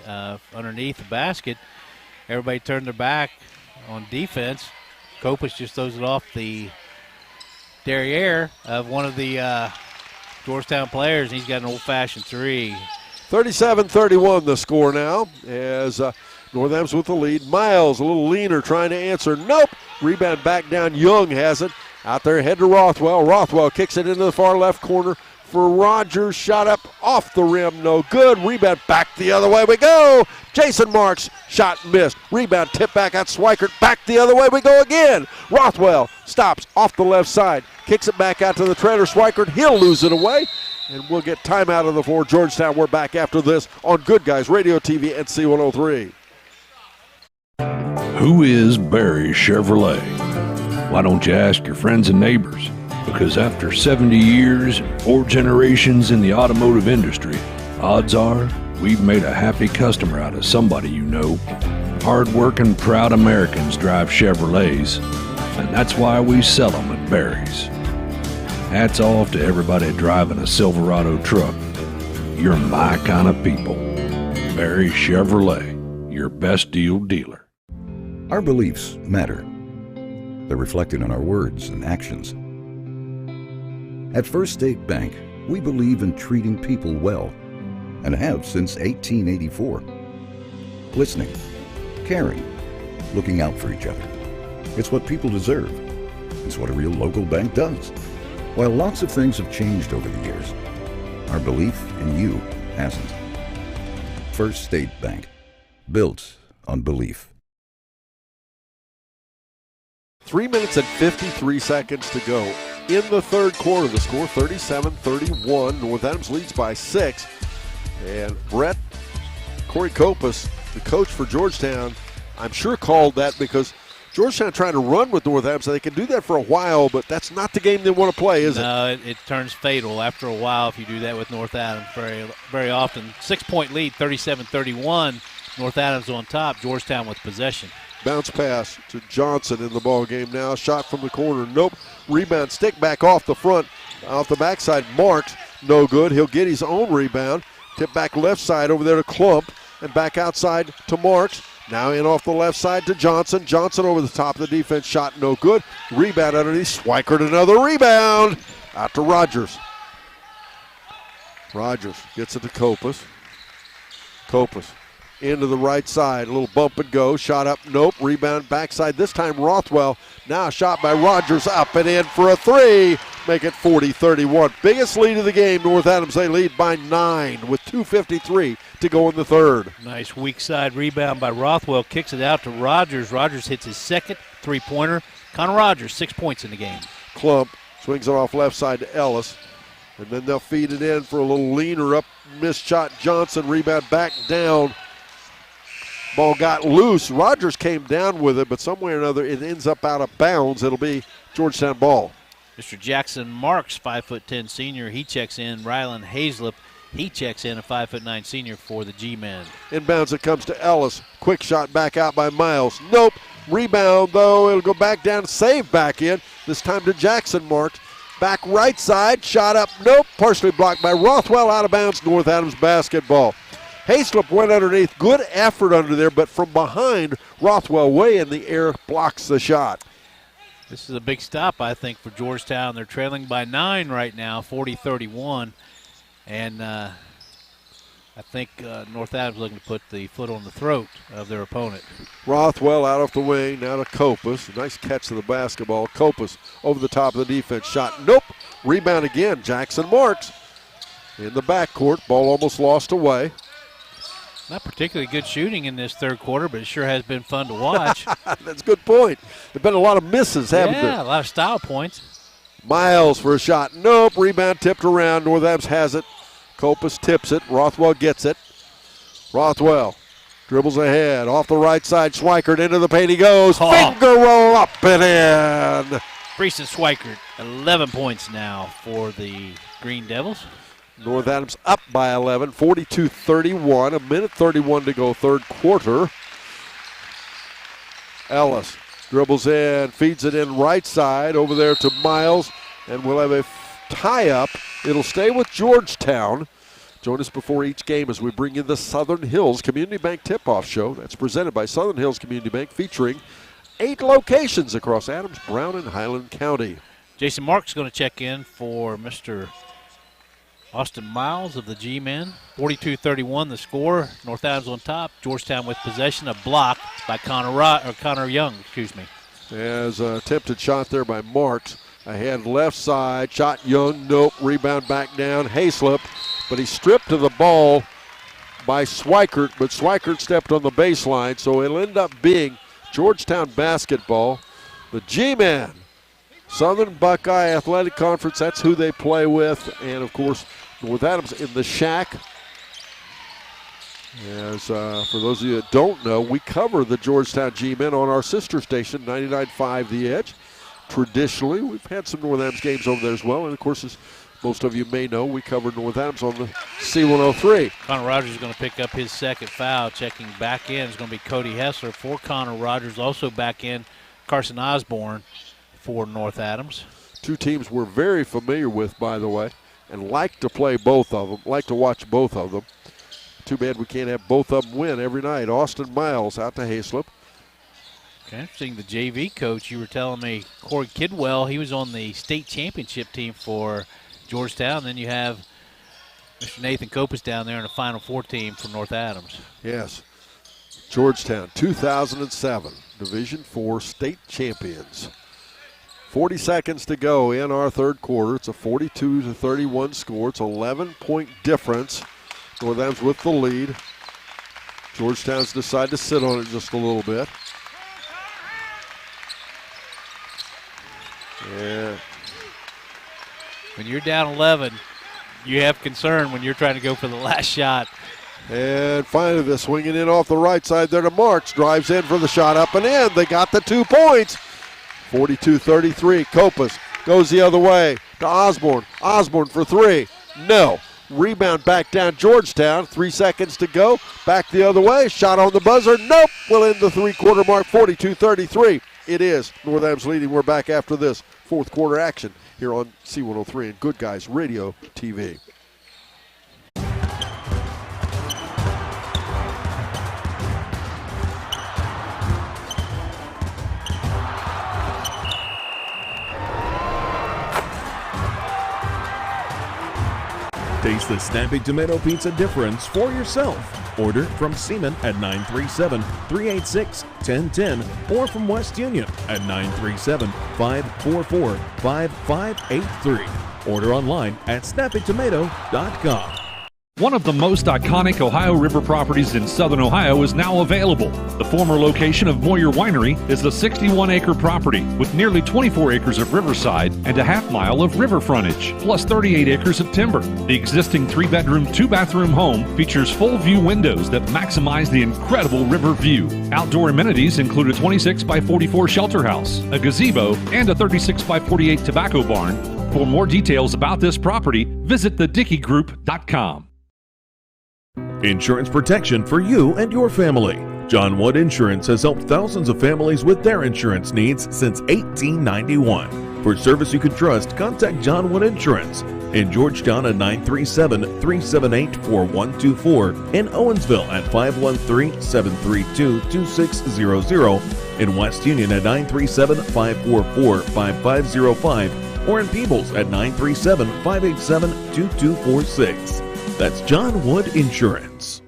underneath the basket. Everybody turned their back on defense. Copas just throws it off the derriere of one of the Georgetown players. He's got an old-fashioned 3. 37-31 the score now as North Adams with the lead. Miles a little leaner trying to answer. Nope. Rebound back down. Young has it. Out there head to Rothwell. Rothwell kicks it into the far left corner for Rogers. Shot up off the rim. No good. Rebound back the other way we go. Jason Marks. Shot missed. Rebound tip back at Schweikert. Back the other way we go again. Rothwell stops off the left side. Kicks it back out to the trailer. Schweikert. He'll lose it away. And we'll get timeout on the floor. Georgetown, we're back after this on Good Guys Radio TV and C103. Who is Barry Chevrolet? Why don't you ask your friends and neighbors? Because after 70 years and 4 generations in the automotive industry, odds are we've made a happy customer out of somebody you know. Hard-working, proud Americans drive Chevrolets, and that's why we sell them at Barry's. Hats off to everybody driving a Silverado truck. You're my kind of people. Barry Chevrolet, your best deal dealer. Our beliefs matter. They're reflected in our words and actions. At First State Bank, we believe in treating people well, and have since 1884. Listening, caring, looking out for each other. It's what people deserve. It's what a real local bank does. While lots of things have changed over the years, our belief in you hasn't. First State Bank, built on belief. 3 minutes and 53 seconds to go in the third quarter. The score 37-31. North Adams leads by 6. And Corey Kopus, the coach for Georgetown, I'm sure called that because Georgetown trying to run with North Adams, so they can do that for a while, but that's not the game they want to play, is it? No, it turns fatal after a while if you do that with North Adams very, very often. 6-point lead, 37-31. North Adams on top, Georgetown with possession. Bounce pass to Johnson in the ball game now. Shot from the corner, nope. Rebound, stick back off the front, off the backside. Marks, no good. He'll get his own rebound. Tip back left side over there to Klump, and back outside to Marks. Now in off the left side to Johnson. Johnson over the top of the defense, shot no good. Rebound underneath, Schweikert another rebound. Out to Rogers. Rogers gets it to Kopus. Kopus into the right side, a little bump and go. Shot up, nope. Rebound backside. This time Rothwell. Now shot by Rogers, up and in for a three. Make it 40-31. Biggest lead of the game. North Adams, they lead by 9 with 2:53 to go in the third. Nice weak side rebound by Rothwell. Kicks it out to Rogers. Rogers hits his second three-pointer. Connor Rogers, 6 points in the game. Klump swings it off left side to Ellis. And then they'll feed it in for a little leaner up. Missed shot. Johnson, rebound back down. Ball got loose. Rogers came down with it, but somewhere or another it ends up out of bounds. It'll be Georgetown ball. Mr. Jackson Marks, 5'10" senior. He checks in. Rylan Hazlip, he checks in, a 5'9" senior for the G-men. Inbounds it comes to Ellis. Quick shot back out by Miles. Nope. Rebound, though. It'll go back down. Save back in. This time to Jackson Marks. Back right side. Shot up. Nope. Partially blocked by Rothwell. Out of bounds. North Adams basketball. Hayslip went underneath. Good effort under there, but from behind, Rothwell way in the air blocks the shot. This is a big stop, I think, for Georgetown. They're trailing by 9 right now, 40-31. And I think North Adams looking to put the foot on the throat of their opponent. Rothwell out off the wing, now to Kopus. Nice catch to the basketball. Kopus over the top of the defense. Shot, nope. Rebound again. Jackson Marks in the backcourt. Ball almost lost away. Not particularly good shooting in this third quarter, but it sure has been fun to watch. That's a good point. There've been a lot of misses, haven't there? Yeah, a lot of style points. Miles for a shot. Nope. Rebound tipped around. North Adams has it. Kopus tips it. Rothwell gets it. Rothwell dribbles ahead. Off the right side. Schweikert into the paint he goes. Finger roll up and in. Breeson Schweikert, 11 points now for the Green Devils. North Adams up by 11, 42-31. A minute 31 to go, third quarter. Ellis dribbles in, feeds it in right side over there to Miles, and we'll have a tie-up. It'll stay with Georgetown. Join us before each game as we bring you the Southern Hills Community Bank Tip-Off Show. That's presented by Southern Hills Community Bank, featuring 8 locations across Adams, Brown, and Highland County. Jason Marks going to check in for Mr. Austin Miles of the G-men. 42-31 the score. North Adams on top. Georgetown with possession. A block by Connor Young. As a attempted shot there by Marks. Ahead left side. Shot Young. Nope. Rebound back down. Hayslip. But he stripped to the ball by Schweikert. But Schweikert stepped on the baseline. So it'll end up being Georgetown basketball. The G-men. Southern Buckeye Athletic Conference, that's who they play with. And, of course, North Adams in the shack. As for those of you that don't know, we cover the Georgetown G-men on our sister station, 99.5 The Edge. traditionally. We've had some North Adams games over there as well. And, of course, as most of you may know, we covered North Adams on the C103. Connor Rogers is going to pick up his second foul. Checking back in is going to be Cody Hessler for Connor Rogers. Also back in Carson Osborne for North Adams. Two teams we're very familiar with, by the way, and like to play both of them, like to watch both of them. Too bad we can't have both of them win every night. Austin Miles out to Hayslip. Okay, interesting. The JV coach, you were telling me, Corey Kidwell, he was on the state championship team for Georgetown. Then you have Mr. Nathan Copas down there in the Final Four team for North Adams. Yes. Georgetown, 2007, Division IV state champions. 40 seconds to go in our third quarter. It's a 42-31 score. It's an 11-point difference. North Adams with the lead. Georgetown's decided to sit on it just a little bit. Yeah. When you're down 11, you have concern when you're trying to go for the last shot. And finally, they're swinging in off the right side there to Marks. Drives in for the shot up and in. They got the 2 points. 42-33. Copas goes the other way to Osborne. Osborne for three. No. Rebound back down Georgetown. 3 seconds to go. Back the other way. Shot on the buzzer. Nope. We'll end the three-quarter mark. 42-33. It is North Adams leading. We're back after this fourth quarter action here on C103 and Good Guys Radio TV. Taste the Snappy Tomato Pizza difference for yourself. Order from Seaman at 937-386-1010 or from West Union at 937-544-5583. Order online at snappytomato.com. One of the most iconic Ohio River properties in southern Ohio is now available. The former location of Moyer Winery is a 61-acre property with nearly 24 acres of riverside and a half-mile of river frontage, plus 38 acres of timber. The existing 3-bedroom, 2-bathroom home features full-view windows that maximize the incredible river view. Outdoor amenities include a 26x44 shelter house, a gazebo, and a 36x48 tobacco barn. For more details about this property, visit thedickeygroup.com. Insurance protection for you and your family. John Wood Insurance has helped thousands of families with their insurance needs since 1891. For service you can trust, contact John Wood Insurance in Georgetown at 937-378-4124, in Owensville at 513-732-2600, in West Union at 937-544-5505, or in Peebles at 937-587-2246. That's John Wood Insurance.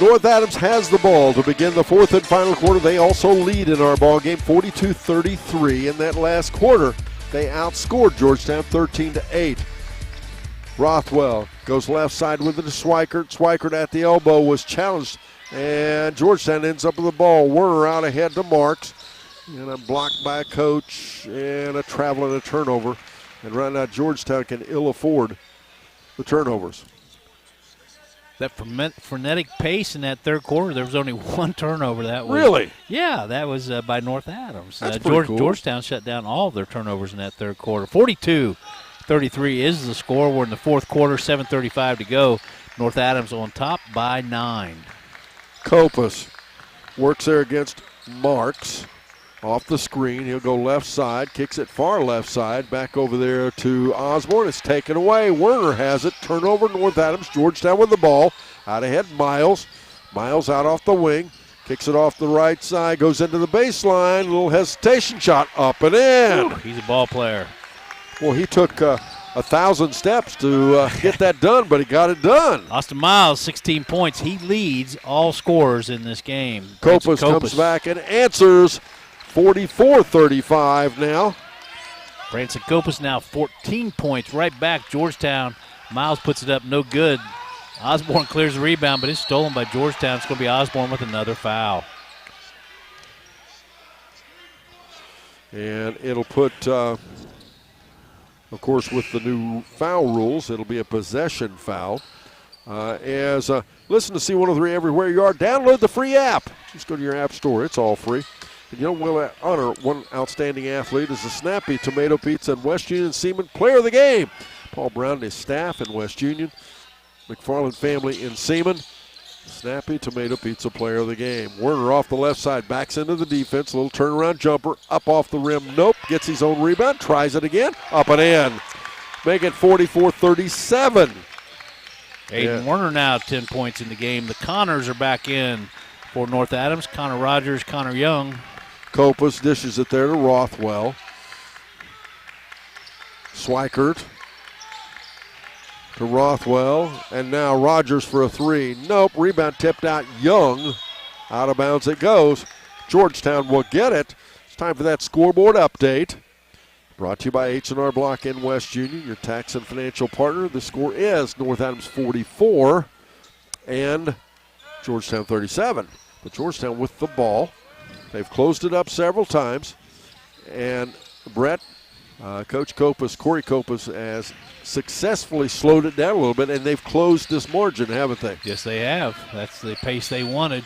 North Adams has the ball to begin the fourth and final quarter. They also lead in our ball game 42-33. In that last quarter, they outscored Georgetown 13-8. Rothwell goes left side with it to Swikert. Swikert at the elbow was challenged, and Georgetown ends up with the ball. Werner out ahead to Marks, and a blocked by a coach, and a travel and a turnover. And right now, Georgetown can ill afford the turnovers. That frenetic pace in that third quarter, there was only one turnover. That was, really? Yeah, that was by North Adams. That's pretty cool. Georgetown shut down all of their turnovers in that third quarter. 42-33 is the score. We're in the fourth quarter, 7:35 to go. North Adams on top by 9. Copas works there against Marks. Off the screen, he'll go left side, kicks it far left side, back over there to Osborne. It's taken away. Werner has it. Turnover, North Adams. Georgetown with the ball. Out ahead, Miles. Miles out off the wing. Kicks it off the right side, goes into the baseline. A little hesitation shot up and in. Ooh, he's a ball player. Well, he took 1,000 steps to get that done, but he got it done. Austin Miles, 16 points. He leads all scorers in this game. Copas comes back and answers. 44-35 now. Branson Copas now 14 points, right back. Georgetown. Miles puts it up, no good. Osborne clears the rebound, but it's stolen by Georgetown. It's going to be Osborne with another foul. And it'll put, of course, with the new foul rules, it'll be a possession foul. Listen to C103 everywhere you are. Download the free app. Just go to your app store. It's all free. And we'll honor one outstanding athlete as the Snappy Tomato Pizza and West Union Seaman Player of the Game. Paul Brown and his staff in West Union. McFarland family in Seaman. Snappy Tomato Pizza Player of the Game. Werner off the left side, backs into the defense. A little turnaround jumper, up off the rim. Nope, gets his own rebound, tries it again, up and in. Make it 44-37. Aiden Werner now 10 points in the game. The Connors are back in for North Adams. Connor Rogers, Connor Young. Kopus dishes it there to Rothwell. Swikert to Rothwell, and now Rogers for a three. Nope, rebound tipped out. Young, out of bounds it goes. Georgetown will get it. It's time for that scoreboard update. Brought to you by H&R Block in West Union, your tax and financial partner. The score is North Adams 44 and Georgetown 37. But Georgetown with the ball. They've closed it up several times. And Brett, Coach Kopus, Corey Kopus, has successfully slowed it down a little bit, and they've closed this margin, haven't they? Yes, they have. That's the pace they wanted.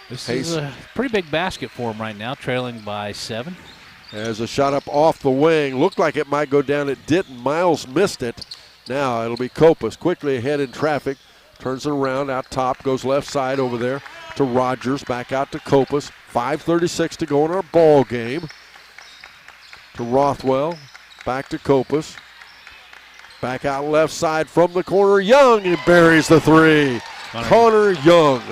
This is a pretty big basket for them right now, trailing by 7. As a shot up off the wing. Looked like it might go down. It didn't. Miles missed it. Now it'll be Kopus quickly ahead in traffic. Turns it around out top. Goes left side over there to Rogers. Back out to Kopus. 5:36 to go in our ball game. To Rothwell. Back to Kopus. Back out left side from the corner. Young, and buries the three. Connor Young.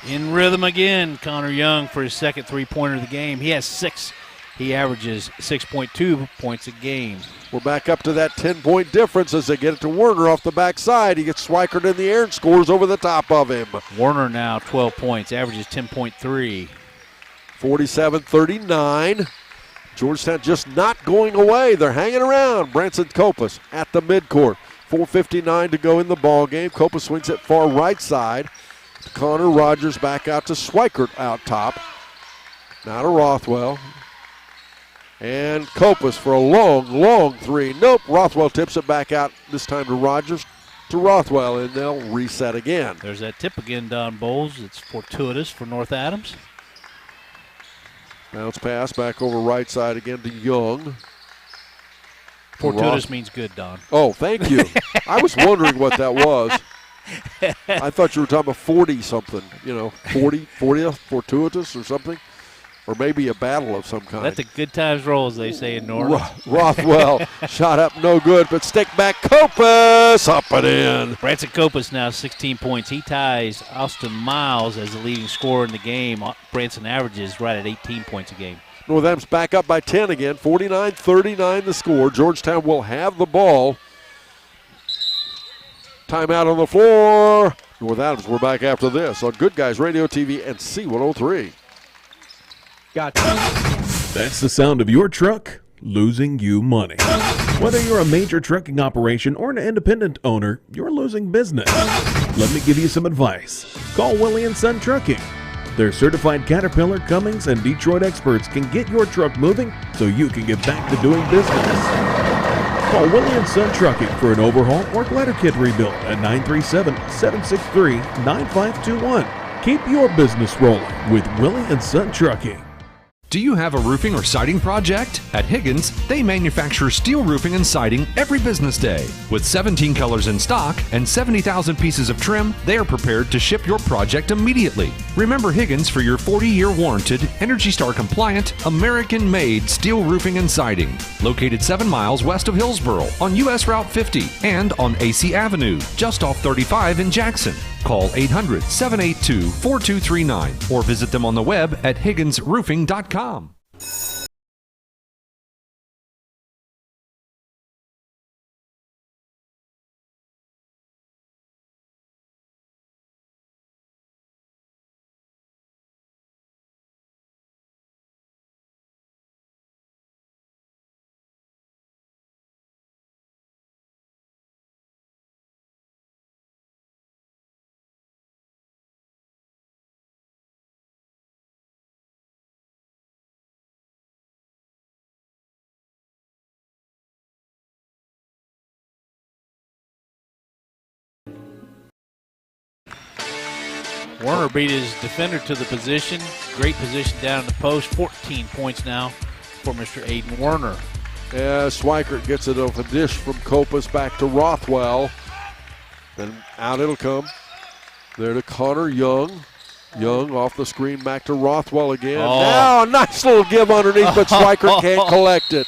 In rhythm again. Connor Young for his second three-pointer of the game. He has 6. He averages 6.2 points a game. We're back up to that 10-point difference as they get it to Werner off the backside. He gets Swikert in the air and scores over the top of him. Werner now 12 points, averages 10.3. 47-39. Georgetown just not going away. They're hanging around. Branson Kopus at the midcourt. 4:59 to go in the ball game. Kopus swings it far right side. Connor Rogers back out to Swikert out top. Now to Rothwell. And Kopus for a long three. Nope, Rothwell tips it back out, this time to Rogers, to Rothwell, and they'll reset again. There's that tip again, Don Bowles. It's fortuitous for North Adams. Bounce pass back over right side again to Young. Fortuitous means good, Don. Oh, thank you. I was wondering what that was. I thought you were talking about 40-something, 40, fortuitous or something. Or maybe a battle of some kind. Let the good times roll, as they say in Norman. Rothwell shot up, no good, but stick back. Kopus up and in. Branson Kopus now 16 points. He ties Austin Miles as the leading scorer in the game. Branson averages right at 18 points a game. North Adams back up by 10 again. 49-39 the score. Georgetown will have the ball. Timeout on the floor. North Adams, we're back after this on Good Guys Radio TV and C103. That's the sound of your truck losing you money. Whether you're a major trucking operation or an independent owner, you're losing business. Let me give you some advice. Call Willie & Son Trucking. Their certified Caterpillar, Cummins, and Detroit experts can get your truck moving so you can get back to doing business. Call Willie & Son Trucking for an overhaul or glider kit rebuild at 937-763-9521. Keep your business rolling with Willie & Son Trucking. Do you have a roofing or siding project? At Higgins, they manufacture steel roofing and siding every business day. With 17 colors in stock and 70,000 pieces of trim, they are prepared to ship your project immediately. Remember Higgins for your 40-year warranted, Energy Star compliant, American-made steel roofing and siding. Located 7 miles west of Hillsboro on US Route 50 and on AC Avenue, just off 35 in Jackson. Call 800-782-4239 or visit them on the web at higginsroofing.com. Werner beat his defender to the position. Great position down in the post. 14 points now for Mr. Aiden Werner. As Schweikert gets it off a dish from Copas back to Rothwell. Then out it'll come. There to Connor Young. Young off the screen back to Rothwell again. Oh. Now a nice little give underneath, but Schweikert can't collect it.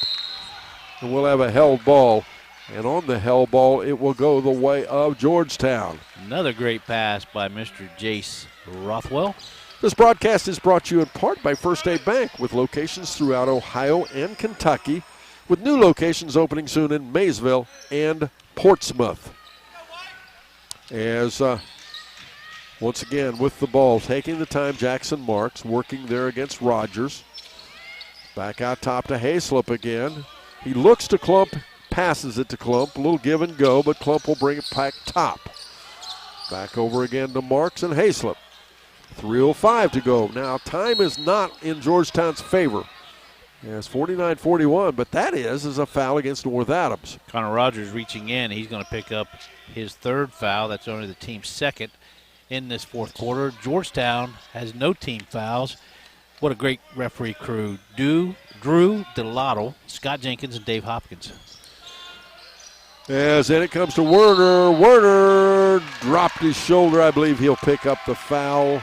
And we'll have a held ball. And on the held ball, it will go the way of Georgetown. Another great pass by Mr. Jace Rothwell. This broadcast is brought to you in part by First State Bank, with locations throughout Ohio and Kentucky, with new locations opening soon in Maysville and Portsmouth. As once again with the ball, taking the time, Jackson Marks working there against Rogers. Back out top to Hayslip again. He looks to Klump, passes it to Klump. A little give and go, but Klump will bring it back top. Back over again to Marks and Hayslip. 3:05 to go. Now, time is not in Georgetown's favor. Yeah, it's 49-41, but that is a foul against North Adams. Connor Rogers reaching in. He's going to pick up his third foul. That's only the team's second in this fourth quarter. Georgetown has no team fouls. What a great referee crew. Drew Delato, Scott Jenkins, and Dave Hopkins. As then it comes to Werner. Werner dropped his shoulder. I believe he'll pick up the foul.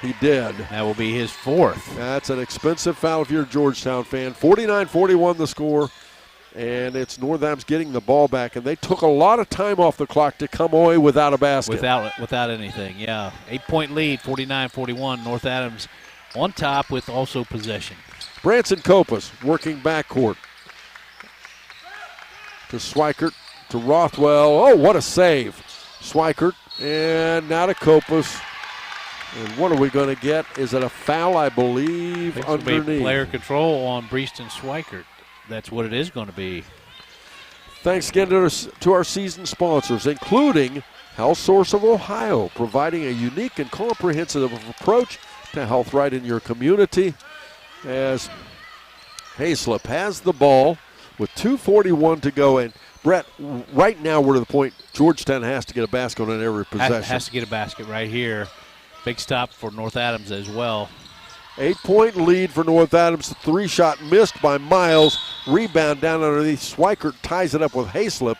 He did. That will be his fourth. That's an expensive foul if you're a Georgetown fan. 49-41 the score, and it's North Adams getting the ball back, and they took a lot of time off the clock to come away without a basket. Without anything, yeah. 8-point lead, 49-41. North Adams on top with also possession. Branson Copas working backcourt to Schweikert, to Rothwell. Oh, what a save. Schweikert, and now to Copas. And what are we going to get? Is it a foul, I believe, underneath? Player control on Breaston Schweikert. That's what it is going to be. Thanks again to our season sponsors, including Health Source of Ohio, providing a unique and comprehensive approach to health right in your community. As Hayslip has the ball with 2:41 to go. And, Brett, right now we're to the point Georgetown has to get a basket on every possession. Has to get a basket right here. Big stop for North Adams as well. 8-point lead for North Adams. The three-shot missed by Miles. Rebound down underneath. Schweikert ties it up with Hayslip.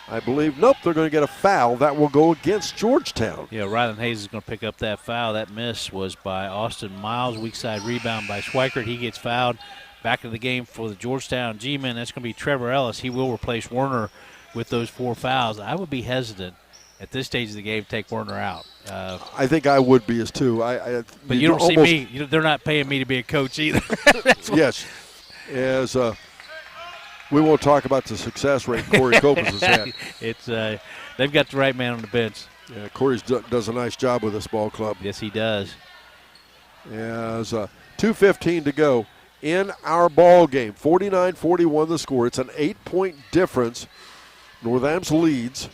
I believe, nope, they're going to get a foul. That will go against Georgetown. Yeah, Rylan Hayes is going to pick up that foul. That miss was by Austin Miles. Weak side rebound by Schweikert. He gets fouled. Back in the game for the Georgetown G-men. That's going to be Trevor Ellis. He will replace Werner with those 4 fouls. I would be hesitant at this stage of the game to take Werner out. I think I would be as too. But you don't see me. They're not paying me to be a coach either. Yes. As we won't talk about the success rate Corey Copas has had. It's they've got the right man on the bench. Yeah, Corey does a nice job with this ball club. Yes, he does. As 2:15 to go in our ball game. 49-41 the score. It's an 8-point difference. North Adams leads.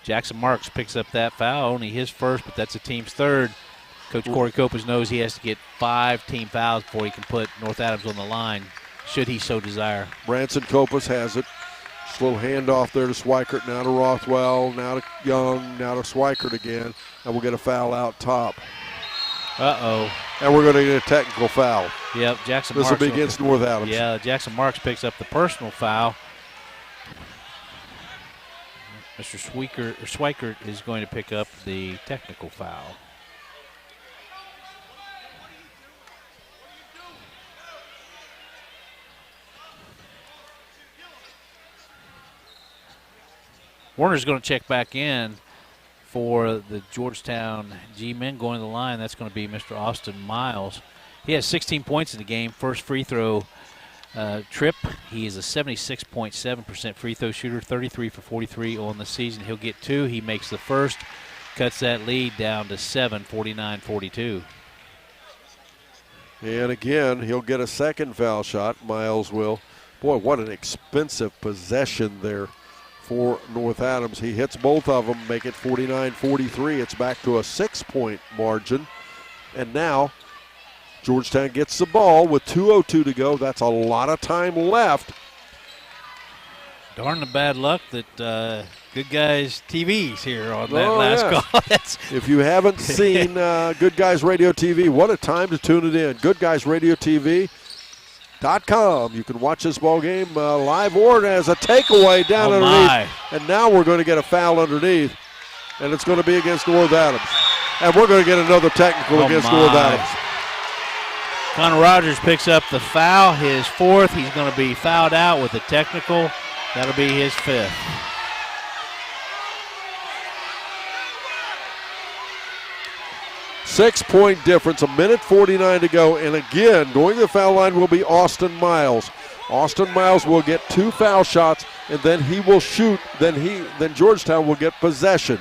Jackson Marks picks up that foul, only his first, but that's the team's third. Coach Corey Copas knows he has to get 5 team fouls before he can put North Adams on the line, should he so desire. Branson Copas has it. Just a little handoff there to Schweikert, now to Rothwell, now to Young, now to Schweikert again. And we'll get a foul out top. Uh-oh. And we're going to get a technical foul. Yep, Jackson This Marks. will be against North Adams. Yeah, Jackson Marks picks up the personal foul. Mr. Schweikert is going to pick up the technical foul. Warner's going to check back in for the Georgetown G-men. Going to the line, that's going to be Mr. Austin Miles. He has 16 points in the game. First free throw trip. He is a 76.7% free throw shooter, 33 for 43 on the season. He'll get 2. He makes the first, cuts that lead down to 7, 49-42. And again, he'll get a second foul shot. Miles will. Boy, what an expensive possession there for North Adams. He hits both of them, make it 49-43. It's back to a 6-point margin. And now Georgetown gets the ball with 2:02 to go. That's a lot of time left. Darn the bad luck that Good Guys TVs here on that last call. If you haven't seen Good Guys Radio TV, what a time to tune it in. Goodguysradiotv.com. You can watch this ball game live or as a takeaway down underneath. My. And now we're going to get a foul underneath, and it's going to be against North Adams. And we're going to get another technical against North Adams. Connor Rogers picks up the foul, his fourth. He's going to be fouled out with a technical. That'll be his fifth. Six-point difference, 1:49 to go. And again, going to the foul line will be Austin Miles. Austin Miles will get 2 foul shots, and then he will shoot. Then Georgetown will get possession.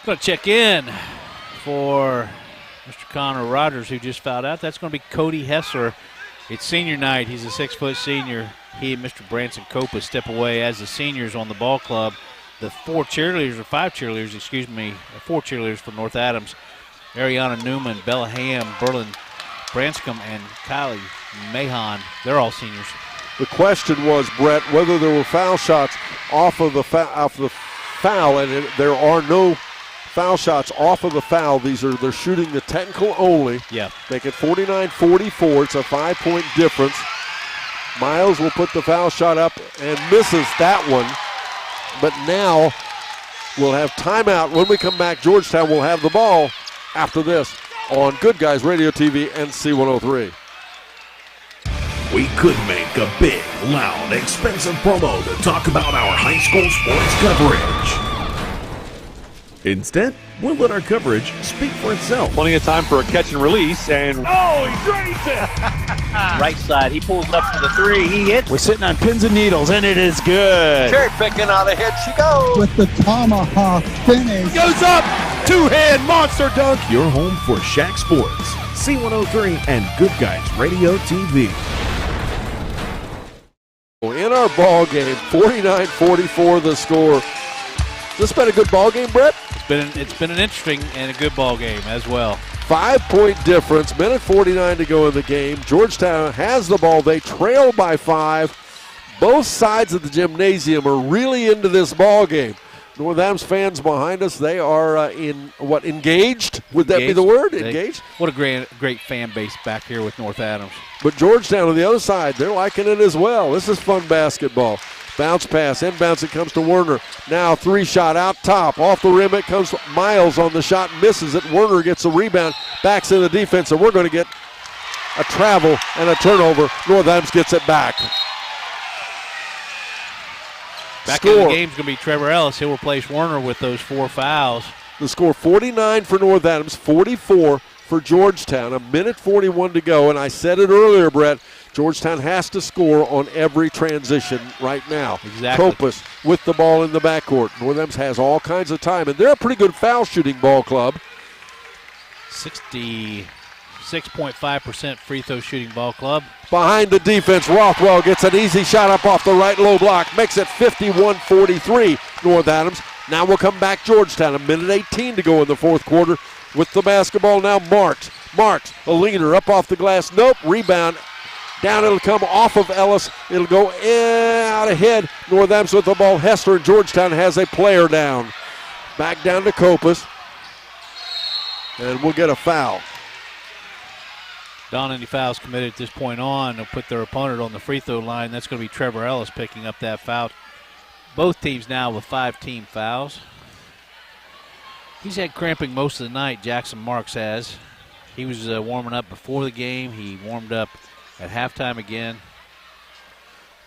Going to check in for Mr. Connor Rogers, who just fouled out. That's going to be Cody Hessler. It's senior night. He's a 6-foot senior. He and Mr. Branson Copa step away as the seniors on the ball club. The 4 cheerleaders for North Adams. Ariana Newman, Bella Ham, Berlin Branscombe, and Kylie Mahon. They're all seniors. The question was, Brett, whether there were foul shots off of the foul, and there are no foul shots off of the foul. They're shooting the technical only. Yeah. Make it 49-44. It's a 5-point difference. Miles will put the foul shot up and misses that one. But now we'll have timeout. When we come back, Georgetown will have the ball after this on Good Guys Radio TV and C103. We could make a big, loud, expensive promo to talk about our high school sports coverage. Instead, we'll let our coverage speak for itself. Plenty of time for a catch and release, and oh, he drains it! Right side, he pulls up for the 3, he hits. We're sitting on pins and needles, and it is good. Cherry picking out a hit, she goes. With the tomahawk finish. Goes up, 2-hand monster dunk. Your home for Shack Sports, C103, and Good Guys Radio TV. In our ball game, 49-44 the score. This been a good ball game, Brett? It's been an interesting and a good ball game as well. 5-point difference, 1:49 to go in the game. Georgetown has the ball. They trail by 5. Both sides of the gymnasium are really into this ball game. North Adams fans behind us, they are engaged? Would that be the word? Engaged? What a great fan base back here with North Adams. But Georgetown on the other side, they're liking it as well. This is fun basketball. Bounce pass, inbounds, it comes to Werner. Now 3-shot out top. Off the rim, it comes Miles on the shot, misses it. Werner gets the rebound, backs in the defense, and we're going to get a travel and a turnover. North Adams gets it back. Back in the game is going to be Trevor Ellis. He'll replace Werner with those 4 fouls. The score 49 for North Adams, 44 for Georgetown. 1:41 to go, and I said it earlier, Brett, Georgetown has to score on every transition right now. Exactly. Kopus with the ball in the backcourt. North Adams has all kinds of time, and they're a pretty good foul shooting ball club. 66.5% free throw shooting ball club. Behind the defense, Rothwell gets an easy shot up off the right low block. Makes it 51-43 North Adams. Now we'll come back Georgetown. 1:18 to go in the fourth quarter with the basketball now. Marks, a leaner up off the glass. Nope, rebound. Down it'll come off of Ellis. It'll go out ahead. North Adams with the ball. Hessler and Georgetown has a player down. Back down to Kopus. And we'll get a foul. Don't any fouls committed at this point on. They'll put their opponent on the free throw line. That's going to be Trevor Ellis picking up that foul. Both teams now with 5 team fouls. He's had cramping most of the night, Jackson Marks has. He was warming up before the game. He warmed up at halftime again.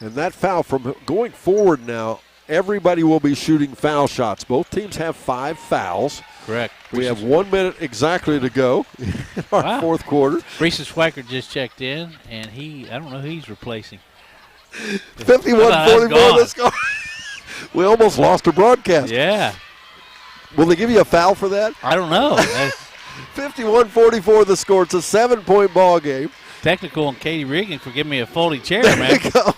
And that foul from going forward now, everybody will be shooting foul shots. Both teams have 5 fouls. Correct. We have 1 minute exactly to go in our fourth quarter. Reese Schweiker just checked in, and I don't know who he's replacing. 51-44 the score. We almost lost our broadcast. Yeah. Will they give you a foul for that? I don't know. 51-44 the score. It's a 7-point ball game. Technical on Katie Regan for giving me a folding chair, there man. You go.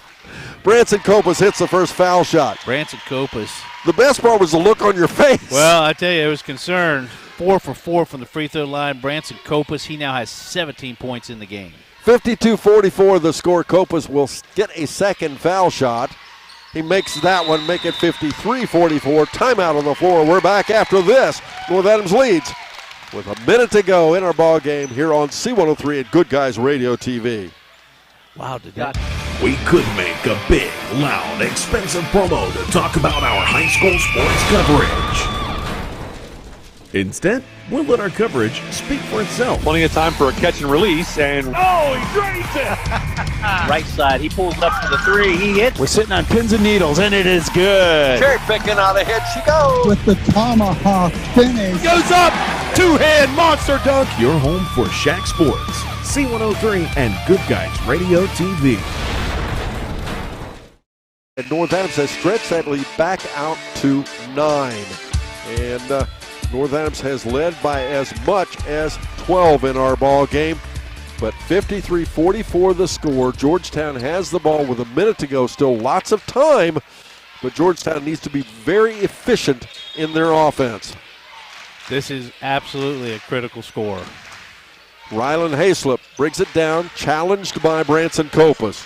Branson Kopus hits the first foul shot. Branson Kopus. The best part was the look on your face. Well, I tell you, it was concerned. 4 for 4 from the free throw line. Branson Kopus, he now has 17 points in the game. 52-44 the score. Kopus will get a second foul shot. He makes that one, make it 53-44. Timeout on the floor. We're back after this. North Adams leads with a minute to go in our ball game here on C103 at Good Guys Radio TV. Wow, did that? We could make a big, loud, expensive promo to talk about our high school sports coverage. Instead, we'll let our coverage speak for itself. Plenty of time for a catch and release, and oh, he drains it! Right side, he pulls up for the three, he hits. We're sitting on pins and needles, and it is good. Cherry picking out ahead she goes. With the tomahawk finish. Goes up, two-hand monster dunk. Your home for Shack Sports, C103 and Good Guys Radio TV. And North Adams has stretched that lead back out to 9. And North Adams has led by as much as 12 in our ball game. But 53-44 the score. Georgetown has the ball with a minute to go. Still lots of time. But Georgetown needs to be very efficient in their offense. This is absolutely a critical score. Rylan Hayslip brings it down, challenged by Branson Copas.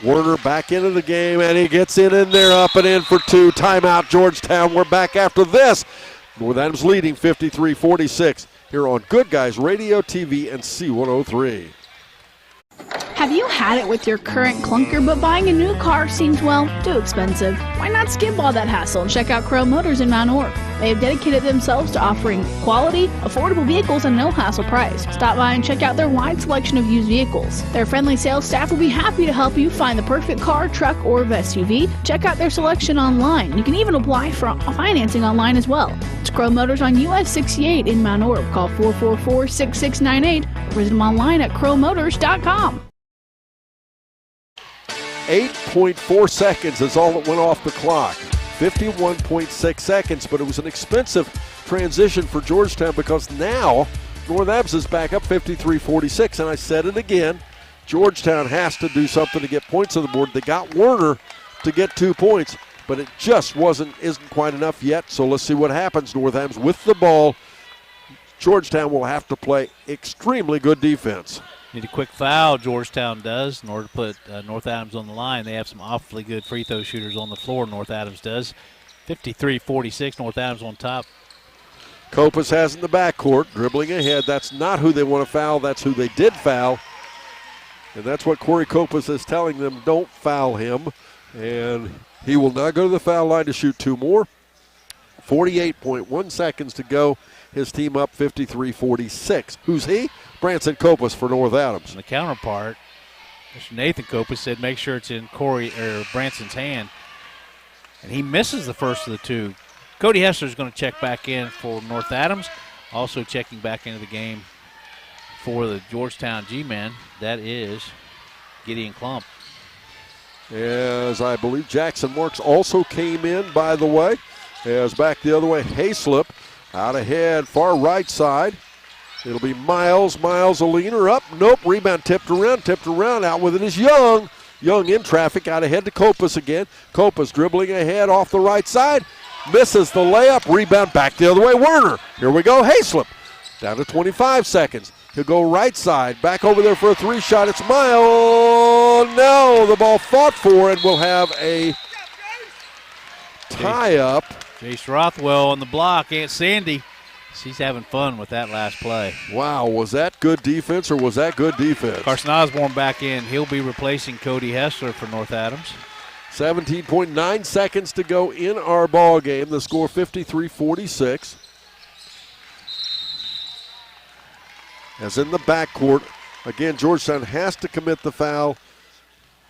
Werner back into the game, and he gets in there, up and in for 2. Timeout, Georgetown. We're back after this. North Adams leading 53-46 here on Good Guys Radio TV and C103. Have you had it with your current clunker, but buying a new car seems, well, too expensive? Why not skip all that hassle and check out Crow Motors in Mount Orr? They have dedicated themselves to offering quality, affordable vehicles and no hassle price. Stop by and check out their wide selection of used vehicles. Their friendly sales staff will be happy to help you find the perfect car, truck, or SUV. Check out their selection online. You can even apply for financing online as well. It's Crow Motors on US 68 in Mount Orr. Call 444-6698 or visit them online at crowmotors.com. 8.4 seconds is all that went off the clock. 51.6 seconds, but it was an expensive transition for Georgetown because now North Adams is back up 53-46, and I said it again, Georgetown has to do something to get points on the board. They got Werner to get 2 points, but it just isn't quite enough yet, so let's see what happens. North Adams with the ball. Georgetown will have to play extremely good defense. Need a quick foul, Georgetown does, in order to put North Adams on the line. They have some awfully good free throw shooters on the floor, North Adams does. 53-46, North Adams on top. Copas has in the backcourt, dribbling ahead. That's not who they want to foul. That's who they did foul. And that's what Corey Copas is telling them, don't foul him. And he will not go to the foul line to shoot 2 more. 48.1 seconds to go. His team up 53-46. Who's he? Branson Copas for North Adams. And the counterpart, Mr. Nathan Copas, said make sure it's in Branson's hand. And he misses the first of the 2. Cody Hessler is going to check back in for North Adams. Also checking back into the game for the Georgetown G-men. That is Gideon Klump. As I believe Jackson Marks also came in, by the way. As back the other way, Hayslip out ahead, far right side. It'll be Miles a leaner up. Nope, rebound tipped around. Out with it is Young. Young in traffic, out ahead to Copas again. Copas dribbling ahead off the right side. Misses the layup, rebound back the other way, Werner. Here we go, Hayslip. Down to 25 seconds. He'll go right side, back over there for a 3 shot. It's Miles. No, the ball fought for, and we'll have a tie-up. Jace Rothwell on the block. Aunt Sandy, she's having fun with that last play. Wow, was that good defense or was that good defense? Carson Osborne back in. He'll be replacing Cody Hessler for North Adams. 17.9 seconds to go in our ball game. The score 53-46. As in the backcourt, again, Georgetown has to commit the foul.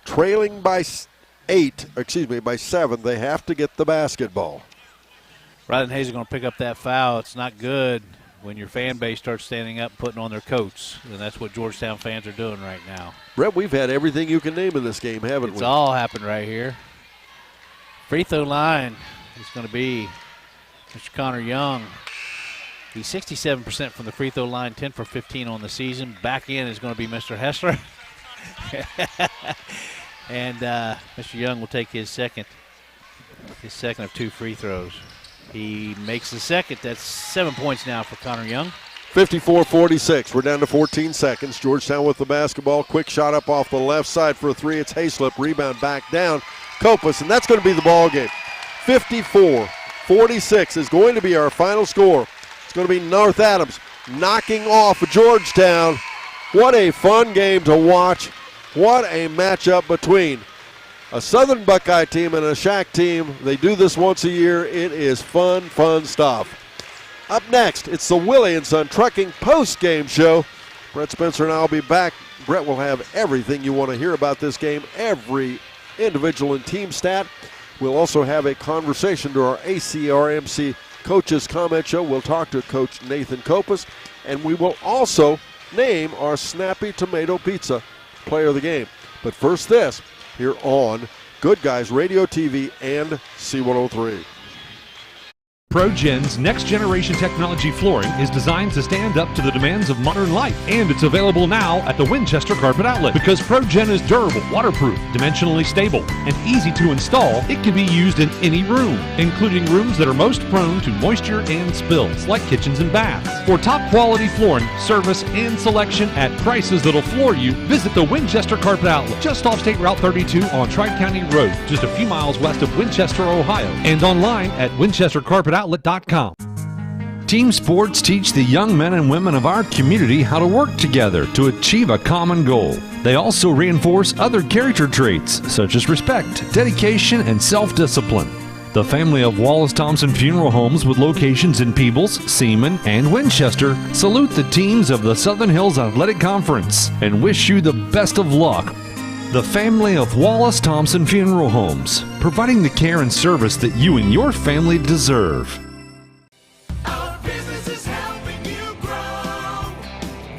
Trailing by 7, they have to get the basketball. Rylan Hayes is going to pick up that foul. It's not good when your fan base starts standing up and putting on their coats, and that's what Georgetown fans are doing right now. Brett, we've had everything you can name in this game, haven't we? It's all happened right here. Free throw line is going to be Mr. Connor Young. He's 67% from the free throw line, 10 for 15 on the season. Back in is going to be Mr. Hessler. And Mr. Young will take his second of 2 free throws. He makes the second. That's 7 points now for Connor Young. 54-46. We're down to 14 seconds. Georgetown with the basketball. Quick shot up off the left side for a 3. It's Hayslip. Rebound back down Copas, and that's going to be the ball game. 54-46 is going to be our final score. It's going to be North Adams knocking off Georgetown. What a fun game to watch. What a matchup between a Southern Buckeye team and a Shack team. They do this once a year. It is fun stuff. Up next, it's the Willie & Son Trucking post-game show. Brett Spencer and I will be back. Brett will have everything you want to hear about this game, every individual and team stat. We'll also have a conversation to our ACRMC Coaches Comment Show. We'll talk to Coach Nathan Copas, and we will also name our Snappy Tomato Pizza Player of the Game. But first this, here on Good Guys Radio TV and C103. ProGen's next-generation technology flooring is designed to stand up to the demands of modern life, and it's available now at the Winchester Carpet Outlet. Because ProGen is durable, waterproof, dimensionally stable, and easy to install, it can be used in any room, including rooms that are most prone to moisture and spills, like kitchens and baths. For top-quality flooring, service, and selection at prices that'll floor you, visit the Winchester Carpet Outlet, just off State Route 32 on Tri-County Road, just a few miles west of Winchester, Ohio, and online at winchestercarpetoutlet.com. Team sports teach the young men and women of our community how to work together to achieve a common goal. They also reinforce other character traits such as respect, dedication, and self-discipline. The family of Wallace Thompson Funeral Homes with locations in Peebles, Seaman, and Winchester salute the teams of the Southern Hills Athletic Conference and wish you the best of luck. The family of Wallace Thompson Funeral Homes, providing the care and service that you and your family deserve. Our business is helping you grow.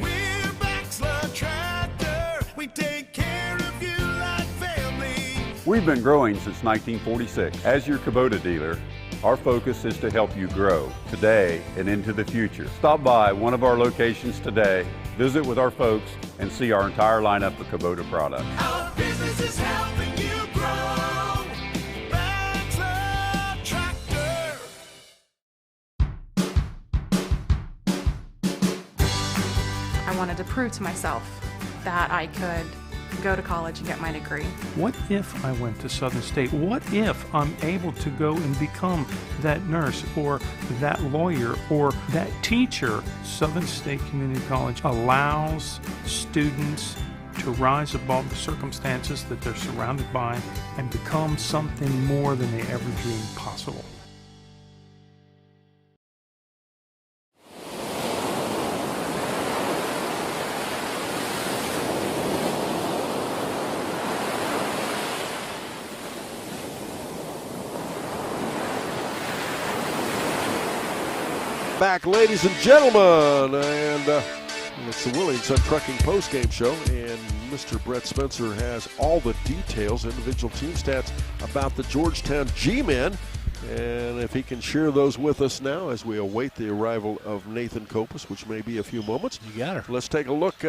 We're Baxter Tractor. We take care of you like family. We've been growing since 1946. As your Kubota dealer, our focus is to help you grow today and into the future. Stop by one of our locations today, visit with our folks, and see our entire lineup of Kubota products. Our business is helping you grow. Baxter Tractor. I wanted to prove to myself that I could go to college and get my degree. What if I went to Southern State? What if I'm able to go and become that nurse or that lawyer or that teacher? Southern State Community College allows students to rise above the circumstances that they're surrounded by and become something more than they ever dreamed possible. Back, ladies and gentlemen, and it's the Willie & Son Trucking postgame show, and Mr. Brett Spencer has all the details, individual team stats about the Georgetown G-Men, and if he can share those with us now as we await the arrival of Nathan Copas, which may be a few moments. You got her. Let's take a look,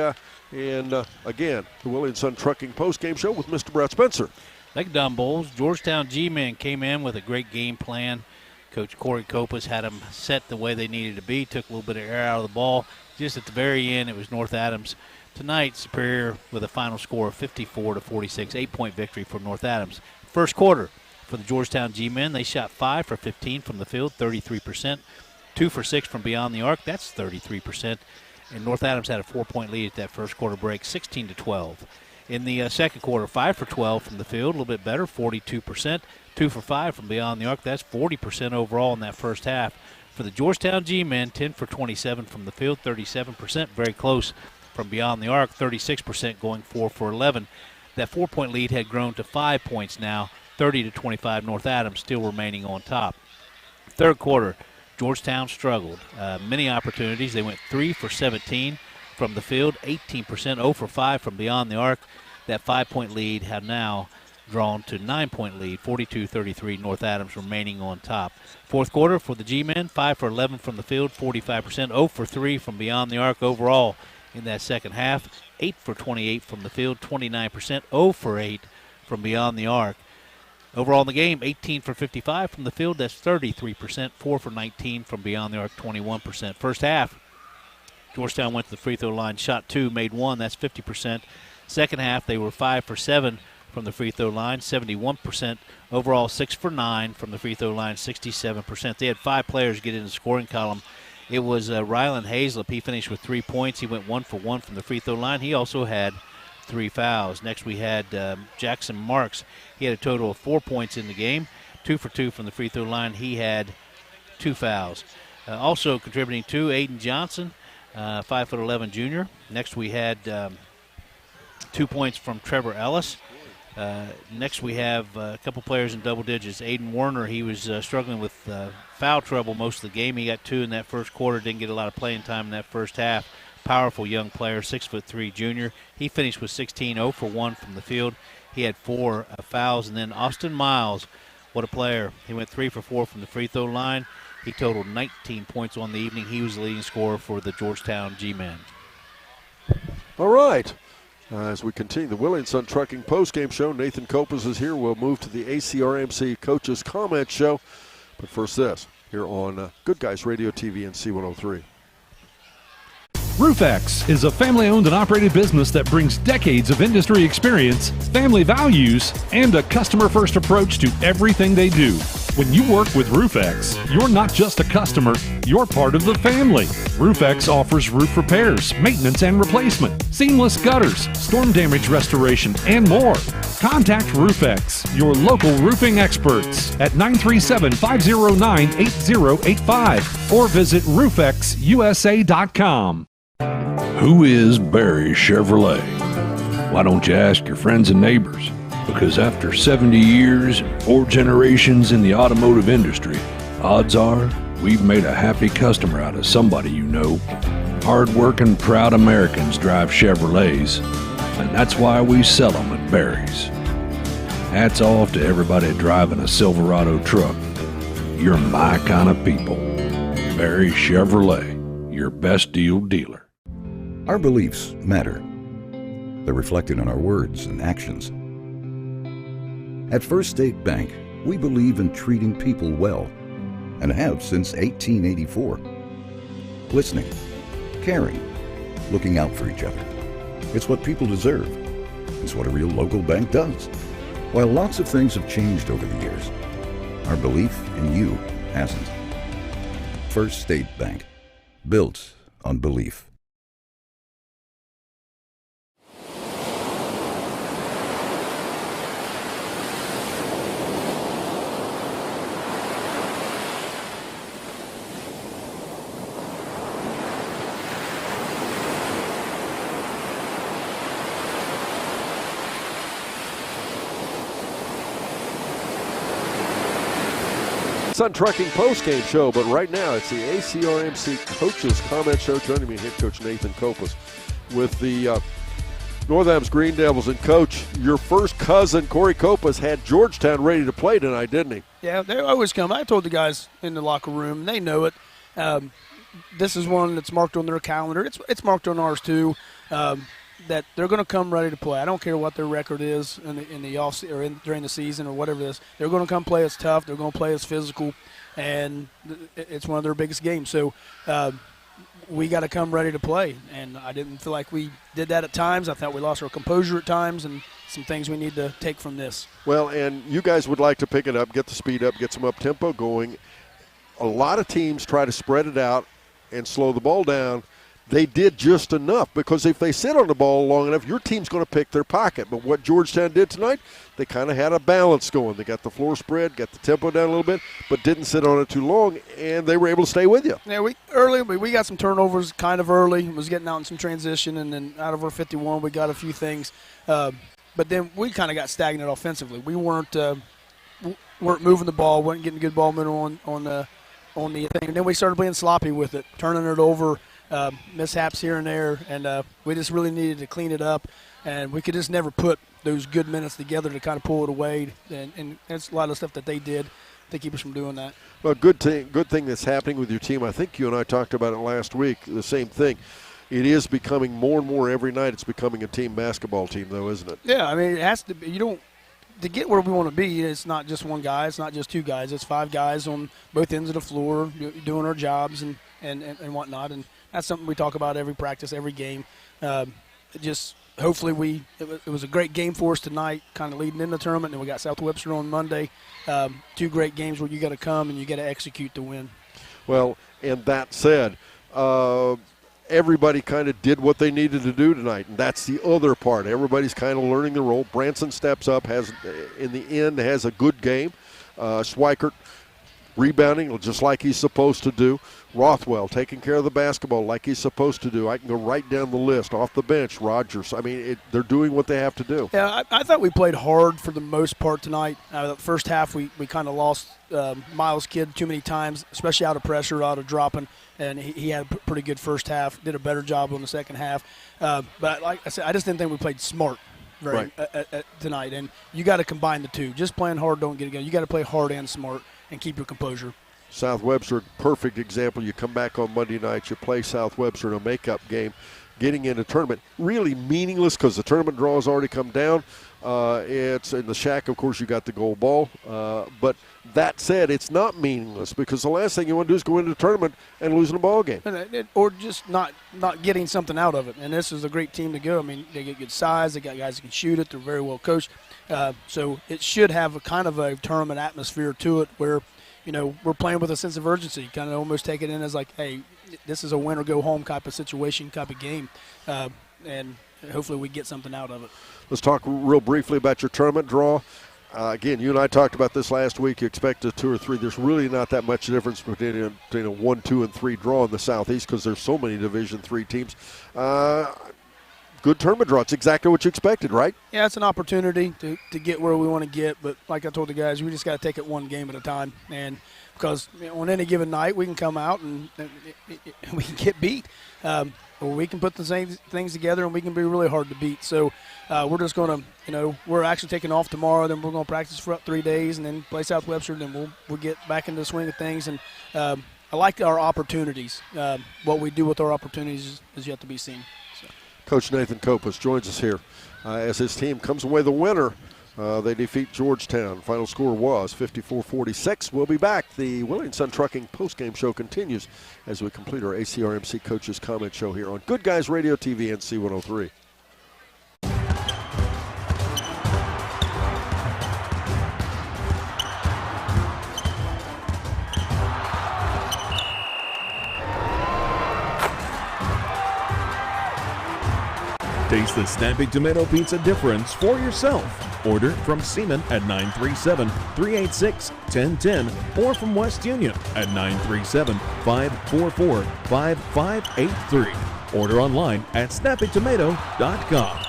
and again, the Willie & Son Trucking postgame show with Mr. Brett Spencer. Thank you, Don Bowles. Georgetown G-Men came in with a great game plan. Coach Corey Copas had them set the way they needed to be, took a little bit of air out of the ball. Just at the very end, it was North Adams. Tonight, Superior with a final score of 54-46, 8-point victory for North Adams. First quarter for the Georgetown G-Men, they shot 5 for 15 from the field, 33%, 2 for 6 from beyond the arc, that's 33%. And North Adams had a 4-point lead at that first quarter break, 16-12. In the second quarter, 5 for 12 from the field, a little bit better, 42%. 2 for 5 from beyond the arc. That's 40% overall in that first half. For the Georgetown G-Men, 10 for 27 from the field, 37%, very close from beyond the arc, 36% going 4 for 11. That 4-point lead had grown to 5 points now, 30-25. North Adams still remaining on top. Third quarter, Georgetown struggled. Many opportunities. They went 3 for 17 from the field, 18%, 0 for 5 from beyond the arc. That 5-point lead had now drawn to 9-point lead, 42-33, North Adams remaining on top. Fourth quarter for the G-Men, 5 for 11 from the field, 45%, 0 for 3 from beyond the arc overall in that second half, 8 for 28 from the field, 29%, 0 for 8 from beyond the arc. Overall in the game, 18 for 55 from the field, that's 33%, 4 for 19 from beyond the arc, 21%. First half, Georgetown went to the free throw line, shot 2, made 1, that's 50%. Second half, they were 5 for 7 from the free throw line, 71%. Overall, 6 for 9 from the free throw line, 67%. They had 5 players get in the scoring column. It was Rylan Hazlip. He finished with 3 points. He went 1 for 1 from the free throw line. He also had 3 fouls. Next, we had Jackson Marks. He had a total of 4 points in the game, 2 for 2 from the free throw line. He had 2 fouls. Also contributing to Aiden Johnson, 5'11" junior. Next, we had 2 points from Trevor Ellis. Next, we have a couple players in double digits. Aiden Werner, he was struggling with foul trouble most of the game. He got 2 in that first quarter, didn't get a lot of playing time in that first half. Powerful young player, 6'3" junior. He finished with 16, 0 for 1 from the field. He had 4 fouls. And then Austin Miles, what a player. He went 3 for 4 from the free throw line. He totaled 19 points on the evening. He was the leading scorer for the Georgetown G-Men. All right. As we continue the Willie & Son Trucking postgame show, Nathan Copas is here. We'll move to the ACRMC Coaches Comment Show. But first this, here on Good Guys Radio TV and C103. RoofX is a family-owned and operated business that brings decades of industry experience, family values, and a customer-first approach to everything they do. When you work with RoofX, you're not just a customer, you're part of the family. RoofX offers roof repairs, maintenance and replacement, seamless gutters, storm damage restoration, and more. Contact RoofX, your local roofing experts, at 937-509-8085 or visit roofxusa.com. Who is Barry Chevrolet? Why don't you ask your friends and neighbors? Because after 70 years and 4 generations in the automotive industry, odds are we've made a happy customer out of somebody you know. Hard-working, proud Americans drive Chevrolets, and that's why we sell them at Barry's. Hats off to everybody driving a Silverado truck. You're my kind of people. Barry Chevrolet, your best deal dealer. Our beliefs matter. They're reflected in our words and actions. At First State Bank, we believe in treating people well, and have since 1884. Listening, caring, looking out for each other. It's what people deserve. It's what a real local bank does. While lots of things have changed over the years, our belief in you hasn't. First State Bank, built on belief. Sun Trucking postgame show, but right now it's the ACRMC Coaches Comment Show. Joining me, head coach Nathan Copas with the North Adams Green Devils. And coach, your first cousin Corey Copas had Georgetown ready to play tonight, didn't he? Yeah, they always come. I told the guys in the locker room, they know it. This is one that's marked on their calendar. It's marked on ours too. That they're going to come ready to play. I don't care what their record is in the off or during the season or whatever it is. They're going to come play us tough. They're going to play us physical, and it's one of their biggest games. So we got to come ready to play. And I didn't feel like we did that at times. I thought we lost our composure at times, and some things we need to take from this. Well, and you guys would like to pick it up, get the speed up, get some up tempo going. A lot of teams try to spread it out and slow the ball down. They did just enough, because if they sit on the ball long enough, your team's going to pick their pocket. But what Georgetown did tonight, they kind of had a balance going. They got the floor spread, got the tempo down a little bit, but didn't sit on it too long, and they were able to stay with you. Yeah, we got some turnovers kind of early. It was getting out in some transition, and then out of our 51, we got a few things. But then we kind of got stagnant offensively. We weren't moving the ball, weren't getting good ball movement on the thing. And then we started playing sloppy with it, turning it over. Mishaps here and there, and we just really needed to clean it up, and we could just never put those good minutes together to kind of pull it away, and that's a lot of stuff that they did to keep us from doing that. Well, good thing that's happening with your team. I think you and I talked about it last week, the same thing. It is becoming more and more every night. It's becoming a team basketball team, though, isn't it? Yeah, I mean, it has to be. To get where we want to be, it's not just one guy. It's not just two guys. It's 5 guys on both ends of the floor doing our jobs and whatnot. And that's something we talk about every practice, every game. Just hopefully it was a great game for us tonight, kind of leading in the tournament. And we got South Webster on Monday. 2 great games where you got to come and you got to execute to win. Well, and that said, everybody kind of did what they needed to do tonight, and that's the other part. Everybody's kind of learning the role. Branson steps up, has a good game. Schweikert rebounding just like he's supposed to do. Rothwell taking care of the basketball like he's supposed to do. I can go right down the list. Off the bench, Rogers. I mean, they're doing what they have to do. Yeah, I thought we played hard for the most part tonight. The first half, we kind of lost Miles Kidd too many times, especially out of pressure, out of dropping, and he had a pretty good first half. Did a better job on the second half. But like I said, I just didn't think we played smart tonight, and you got to combine the two. Just playing hard don't get it going. You got to play hard and smart and keep your composure. South Webster, perfect example. You come back on Monday night, you play South Webster in a makeup game, getting into tournament. Really meaningless because the tournament draw has already come down. It's in the Shack, of course, you got the gold ball. But that said, it's not meaningless because the last thing you want to do is go into the tournament and losing a ball game. Or just not getting something out of it. And this is a great team to go. I mean, they get good size. They got guys that can shoot it. They're very well coached. So it should have a kind of a tournament atmosphere to it where, you know, we're playing with a sense of urgency, kind of almost take it in as like, hey, this is a win or go home type of situation, type of game. And hopefully we get something out of it. Let's talk real briefly about your tournament draw. Again, you and I talked about this last week. You expect a 2 or 3. There's really not that much difference between a 1, 2, and 3 draw in the Southeast because there's so many Division III teams. Good tournament draw. It's exactly what you expected, right? Yeah, it's an opportunity to get where we want to get. But like I told the guys, we just got to take it one game at a time. And because on any given night, we can come out and we can get beat. Or we can put the same things together and we can be really hard to beat. So we're just going to, we're actually taking off tomorrow. Then we're going to practice for 3 days and then play South Webster. Then we'll get back into the swing of things. And I like our opportunities. What we do with our opportunities is yet to be seen. Coach Nathan Copas joins us here as his team comes away the winner. They defeat Georgetown. Final score was 54-46. We'll be back. The Willie & Son Trucking postgame show continues as we complete our ACRMC Coaches Comment Show here on Good Guys Radio TV and C103. Taste the Snappy Tomato Pizza difference for yourself. Order from Seaman at 937-386-1010 or from West Union at 937-544-5583. Order online at snappytomato.com.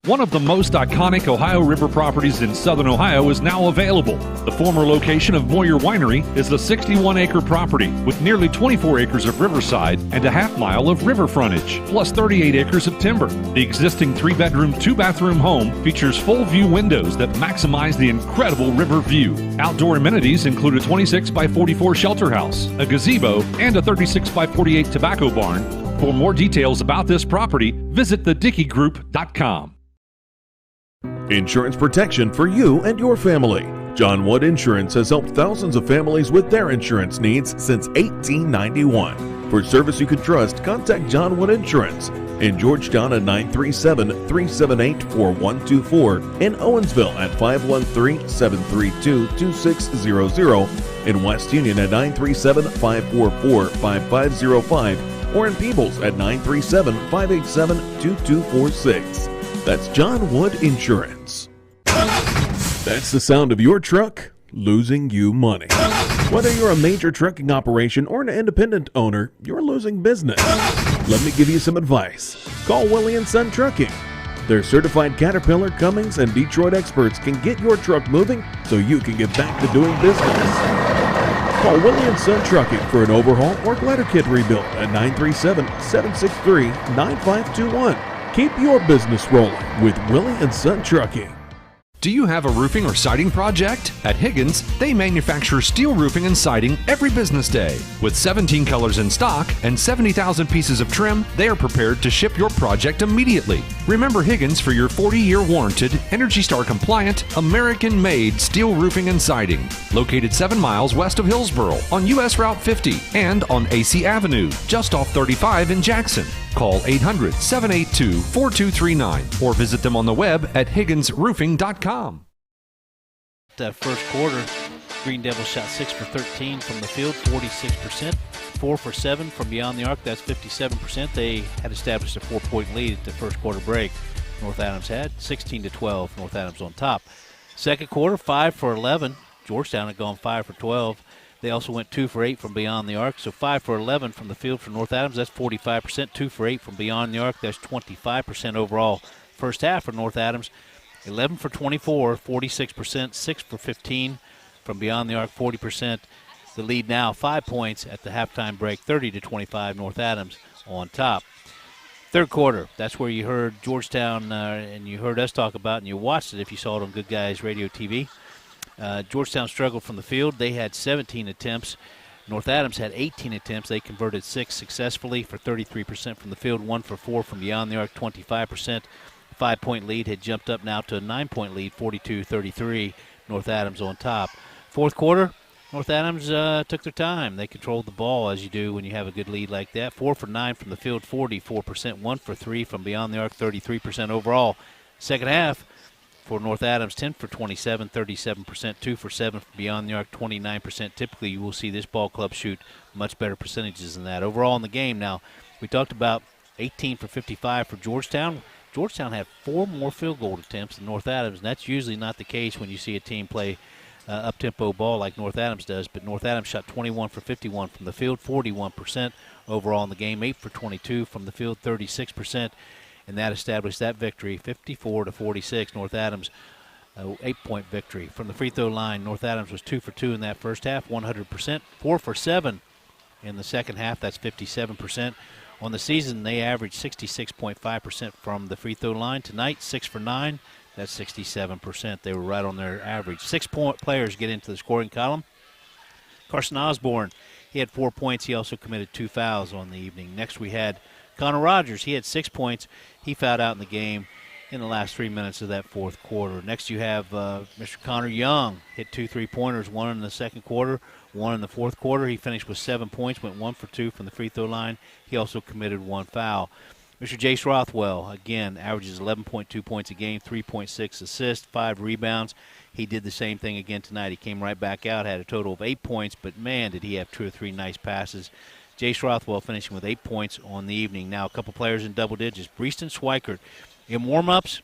One of the most iconic Ohio River properties in southern Ohio is now available. The former location of Moyer Winery is a 61-acre property with nearly 24 acres of riverside and a half-mile of river frontage, plus 38 acres of timber. The existing 3-bedroom, 2-bathroom home features full-view windows that maximize the incredible river view. Outdoor amenities include a 26-by-44 shelter house, a gazebo, and a 36-by-48 tobacco barn. For more details about this property, visit thedickeygroup.com. Insurance protection for you and your family. John Wood Insurance has helped thousands of families with their insurance needs since 1891. For service you can trust, contact John Wood Insurance in Georgetown at 937-378-4124, in Owensville at 513-732-2600, in West Union at 937-544-5505, or in Peebles at 937-587-2246. That's John Wood Insurance. That's the sound of your truck losing you money. Whether you're a major trucking operation or an independent owner, you're losing business. Let me give you some advice. Call Willie & Son Trucking. Their certified Caterpillar, Cummins, and Detroit experts can get your truck moving so you can get back to doing business. Call Willie & Son Trucking for an overhaul or glider kit rebuild at 937-763-9521. Keep your business rolling with Willie & Son Trucking. Do you have a roofing or siding project? At Higgins, they manufacture steel roofing and siding every business day. With 17 colors in stock and 70,000 pieces of trim, they are prepared to ship your project immediately. Remember Higgins for your 40-year warranted, Energy Star compliant, American-made steel roofing and siding. Located 7 miles west of Hillsboro on U.S. Route 50 and on AC Avenue, just off 35 in Jackson. Call 800-782-4239 or visit them on the web at higginsroofing.com. That first quarter, Green Devils shot 6 for 13 from the field, 46%, 4 for 7 from beyond the arc, that's 57%. They had established a 4-point lead at the first quarter break. North Adams had 16-12, North Adams on top. Second quarter, 5 for 11. Georgetown had gone 5 for 12. They also went 2 for 8 from beyond the arc, so 5 for 11 from the field for North Adams, that's 45%. 2 for 8 from beyond the arc, that's 25% overall. First half for North Adams, 11 for 24, 46%, 6 for 15 from beyond the arc, 40%. The lead now 5 points at the halftime break, 30-25, North Adams on top. Third quarter, that's where you heard Georgetown and you heard us talk about, and you watched it if you saw it on Good Guys Radio TV. Georgetown struggled from the field. They had 17 attempts. North Adams had 18 attempts. They converted 6 successfully for 33% from the field, 1 for 4 from beyond the arc, 25%. 5-point lead had jumped up now to a 9-point lead, 42-33, North Adams on top. Fourth quarter, North Adams took their time. They controlled the ball, as you do when you have a good lead like that. 4 for 9 from the field, 44%. 1 for 3 from beyond the arc, 33% overall. Second half for North Adams, 10 for 27, 37%. 2 for 7 from beyond the arc, 29%. Typically, you will see this ball club shoot much better percentages than that. Overall in the game, now, we talked about 18 for 55 for Georgetown. Georgetown had 4 more field goal attempts than North Adams, and that's usually not the case when you see a team play up-tempo ball like North Adams does. But North Adams shot 21 for 51 from the field, 41% overall in the game, 8 for 22 from the field, 36%, and that established that victory, 54-46. North Adams, 8-point victory. From the free throw line, North Adams was 2 for 2 in that first half, 100%, 4 for 7 in the second half, that's 57%. On the season, they averaged 66.5% from the free throw line. Tonight, 6 for 9. That's 67%. They were right on their average. 6-point players get into the scoring column. Carson Osborne, he had 4 points. He also committed 2 fouls on the evening. Next, we had Connor Rogers. He had 6 points. He fouled out in the game in the last 3 minutes of that fourth quarter. Next, you have Mr. Connor Young. Hit 2 3-pointers, 1 in the second quarter, 1 in the fourth quarter. He finished with 7 points, went 1 for 2 from the free throw line. He also committed 1 foul. Mr. Jace Rothwell, again, averages 11.2 points a game, 3.6 assists, 5 rebounds. He did the same thing again tonight. He came right back out, had a total of 8 points, but, man, did he have 2 or 3 nice passes. Jace Rothwell finishing with 8 points on the evening. Now a couple players in double digits. Breeston Schweikert, in warm-ups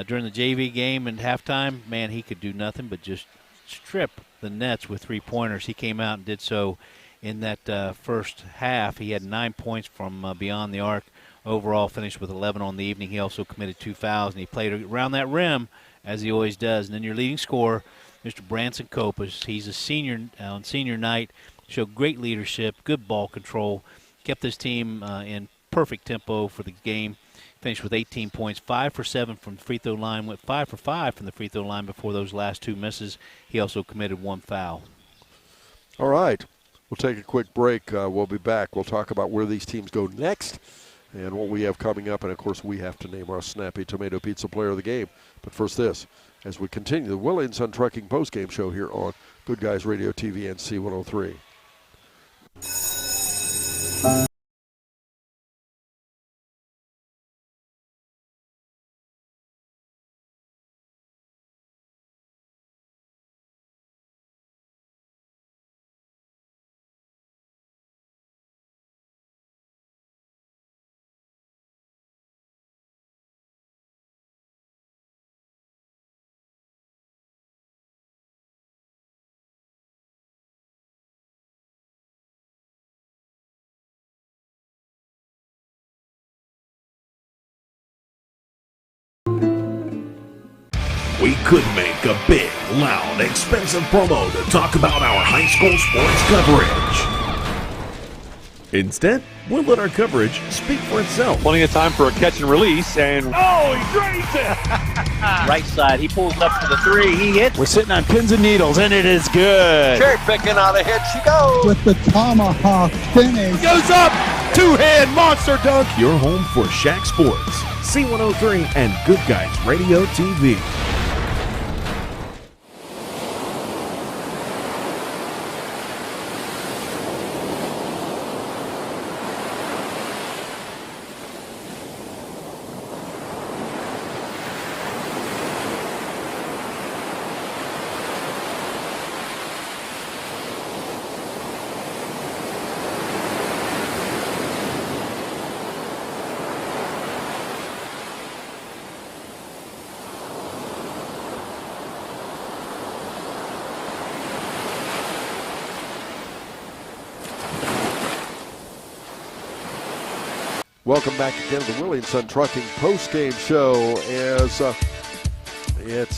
during the JV game and halftime, man, he could do nothing but just strip the nets with 3-pointers. He came out and did so in that first half. He had 9 points from beyond the arc. Overall finished with 11 on the evening. He also committed 2 fouls, and he played around that rim, as he always does. And then your leading scorer, Mr. Branson Copas, he's a senior on senior night, showed great leadership, good ball control, kept his team in perfect tempo for the game. Finished with 18 points, 5 for 7 from the free throw line, went 5 for 5 from the free throw line before those last 2 misses. He also committed 1 foul. All right. We'll take a quick break. We'll be back. We'll talk about where these teams go next and what we have coming up. And, of course, we have to name our Snappy Tomato Pizza player of the game. But first this, as we continue the Willie & Son Trucking postgame show here on Good Guys Radio TV and C103. We could make a big, loud, expensive promo to talk about our high school sports coverage. Instead, We'll let our coverage speak for itself. Plenty of time for a catch and release, and oh, he drains it! Right side, he pulls up for the three, he hits. We're sitting on pins and needles, and it is good. Cherry picking on a hit, she goes. With the tomahawk finish. Goes up, two-hand monster dunk. Your home for Shack Sports, C103, and Good Guys Radio TV. Welcome back again to the Willie & Son Trucking post-game show. As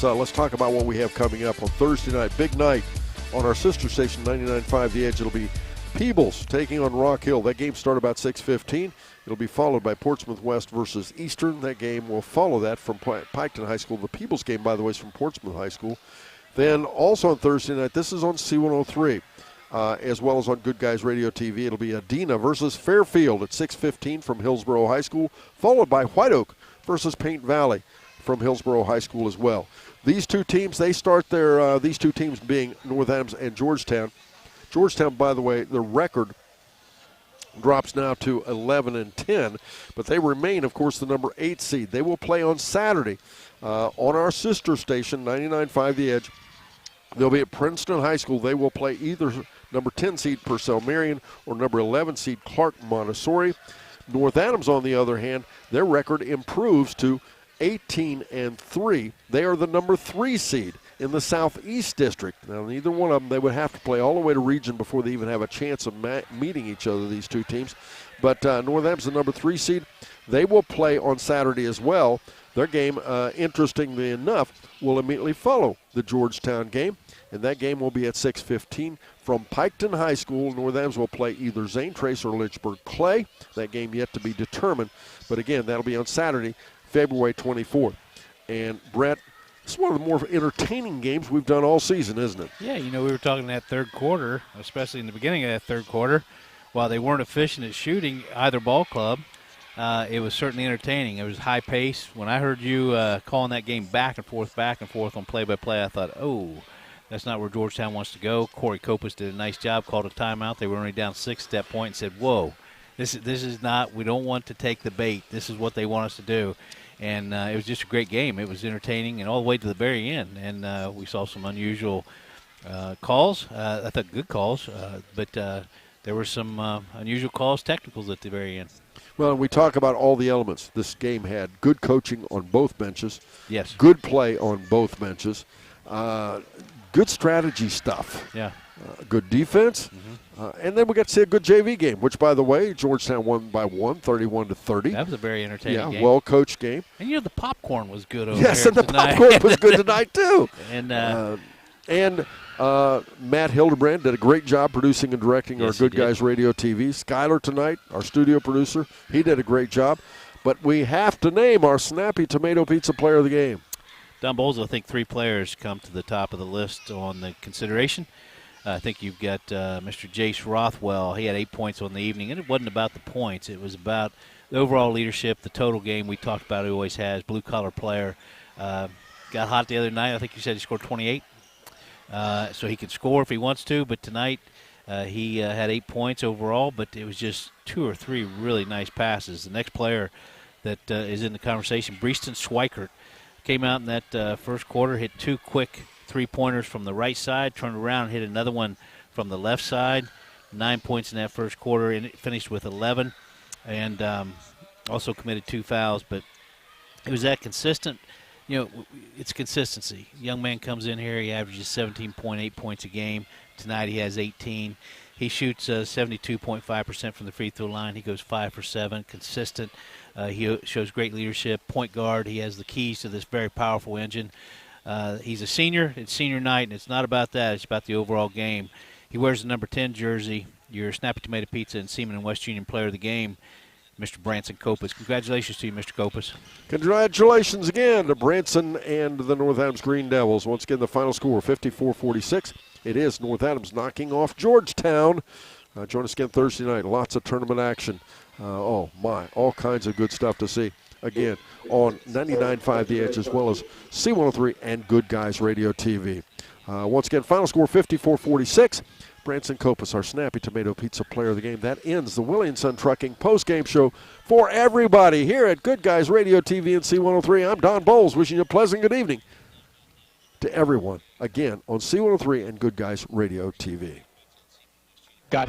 let's talk about what we have coming up on Thursday night. Big night on our sister station, 99.5 The Edge. It'll be Peebles taking on Rock Hill. That game starts about 6:15. It'll be followed by Portsmouth West versus Eastern. That game will follow that from Piketon High School. The Peebles game, by the way, is from Portsmouth High School. Then also on Thursday night, this is on C103. As well as on Good Guys Radio TV. It'll be Adina versus Fairfield at 6:15 from Hillsborough High School, followed by White Oak versus Paint Valley from Hillsborough High School as well. These two teams, they start their, these two teams being North Adams and Georgetown. Georgetown, by the way, the record drops now to 11-10, but they remain, of course, the number 8 seed. They will play on Saturday on our sister station, 99.5 The Edge. They'll be at Princeton High School. They will play either number 10 seed Purcell Marion or number 11 seed Clark Montessori. North Adams, on the other hand, their record improves to 18-3. They are the number 3 seed in the Southeast District. Now, neither one of them, they would have to play all the way to region before they even have a chance of meeting each other, these two teams. But North Adams, the number 3 seed, they will play on Saturday as well. Their game, interestingly enough, will immediately follow the Georgetown game, and that game will be at 6:15 from Piketon High School. North Adams will play either Zane Trace or Lynchburg Clay. That game yet to be determined, but again, that'll be on Saturday, February 24th. And Brett, it's one of the more entertaining games we've done all season, isn't it? Yeah, you know, we were talking that third quarter, especially in the beginning of that third quarter, while they weren't efficient at shooting either ball club. It was certainly entertaining. It was high pace. When I heard you calling that game back and forth on play-by-play, I thought, oh, that's not where Georgetown wants to go. Corey Copas did a nice job, called a timeout. They were only down 6 at that point and said, whoa, this is not – we don't want to take the bait. This is what they want us to do. And it was just a great game. It was entertaining and all the way to the very end. And we saw some unusual calls. I thought good calls, but there were some unusual calls, technicals at the very end. Well, we talk about all the elements. This game had good coaching on both benches. Yes. Good play on both benches. Good strategy stuff. Yeah. Good defense. Mm-hmm. And then we got to see a good JV game, which, by the way, Georgetown won by 31-30. That was a very entertaining game. Well-coached game. And, you know, the popcorn was good over yes, there and the tonight. popcorn was good tonight, too. And Matt Hildebrand did a great job producing and directing our Good Guys Radio TV. Skyler tonight, our studio producer, he did a great job. But we have to name our Snappy Tomato Pizza player of the game. Don Bowles, I think 3 players come to the top of the list on the consideration. I think you've got Mr. Jace Rothwell. He had 8 points on the evening, and it wasn't about the points. It was about the overall leadership, the total game we talked about he always has, blue-collar player. Got hot the other night. I think you said he scored 28. So he could score if he wants to, but tonight he had 8 points overall, but it was just 2 or 3 really nice passes. The next player that is in the conversation, Breeston Schweikert, came out in that first quarter, hit 2 quick 3-pointers from the right side, turned around and hit another one from the left side. 9 points in that first quarter, and it finished with 11, and also committed 2 fouls. But it was that consistent. You know, it's consistency. Young man comes in here, he averages 17.8 points a game. Tonight he has 18. He shoots 72.5% from the free throw line. He goes 5 for 7, consistent. He shows great leadership. Point guard, he has the keys to this very powerful engine. He's a senior. It's senior night, and it's not about that. It's about the overall game. He wears the number 10 jersey. your Snappy Tomato Pizza and Seaman and West Union Player of the Game, Mr. Branson Copas. Congratulations to you, Mr. Copas. Congratulations again to Branson and the North Adams Green Devils. Once again, the final score, 54-46. It is North Adams knocking off Georgetown. Join us again Thursday night. Lots of tournament action. Oh, my, all kinds of good stuff to see. Again, on 99.5 The Edge, as well as C103 and Good Guys Radio TV. Once again, final score 54-46. Branson Copas, our Snappy Tomato Pizza Player of the Game. That ends the Williamson Trucking post-game show for everybody here at Good Guys Radio TV and C103. I'm Don Bowles, wishing you a pleasant good evening to everyone, again, on C103 and Good Guys Radio TV. Got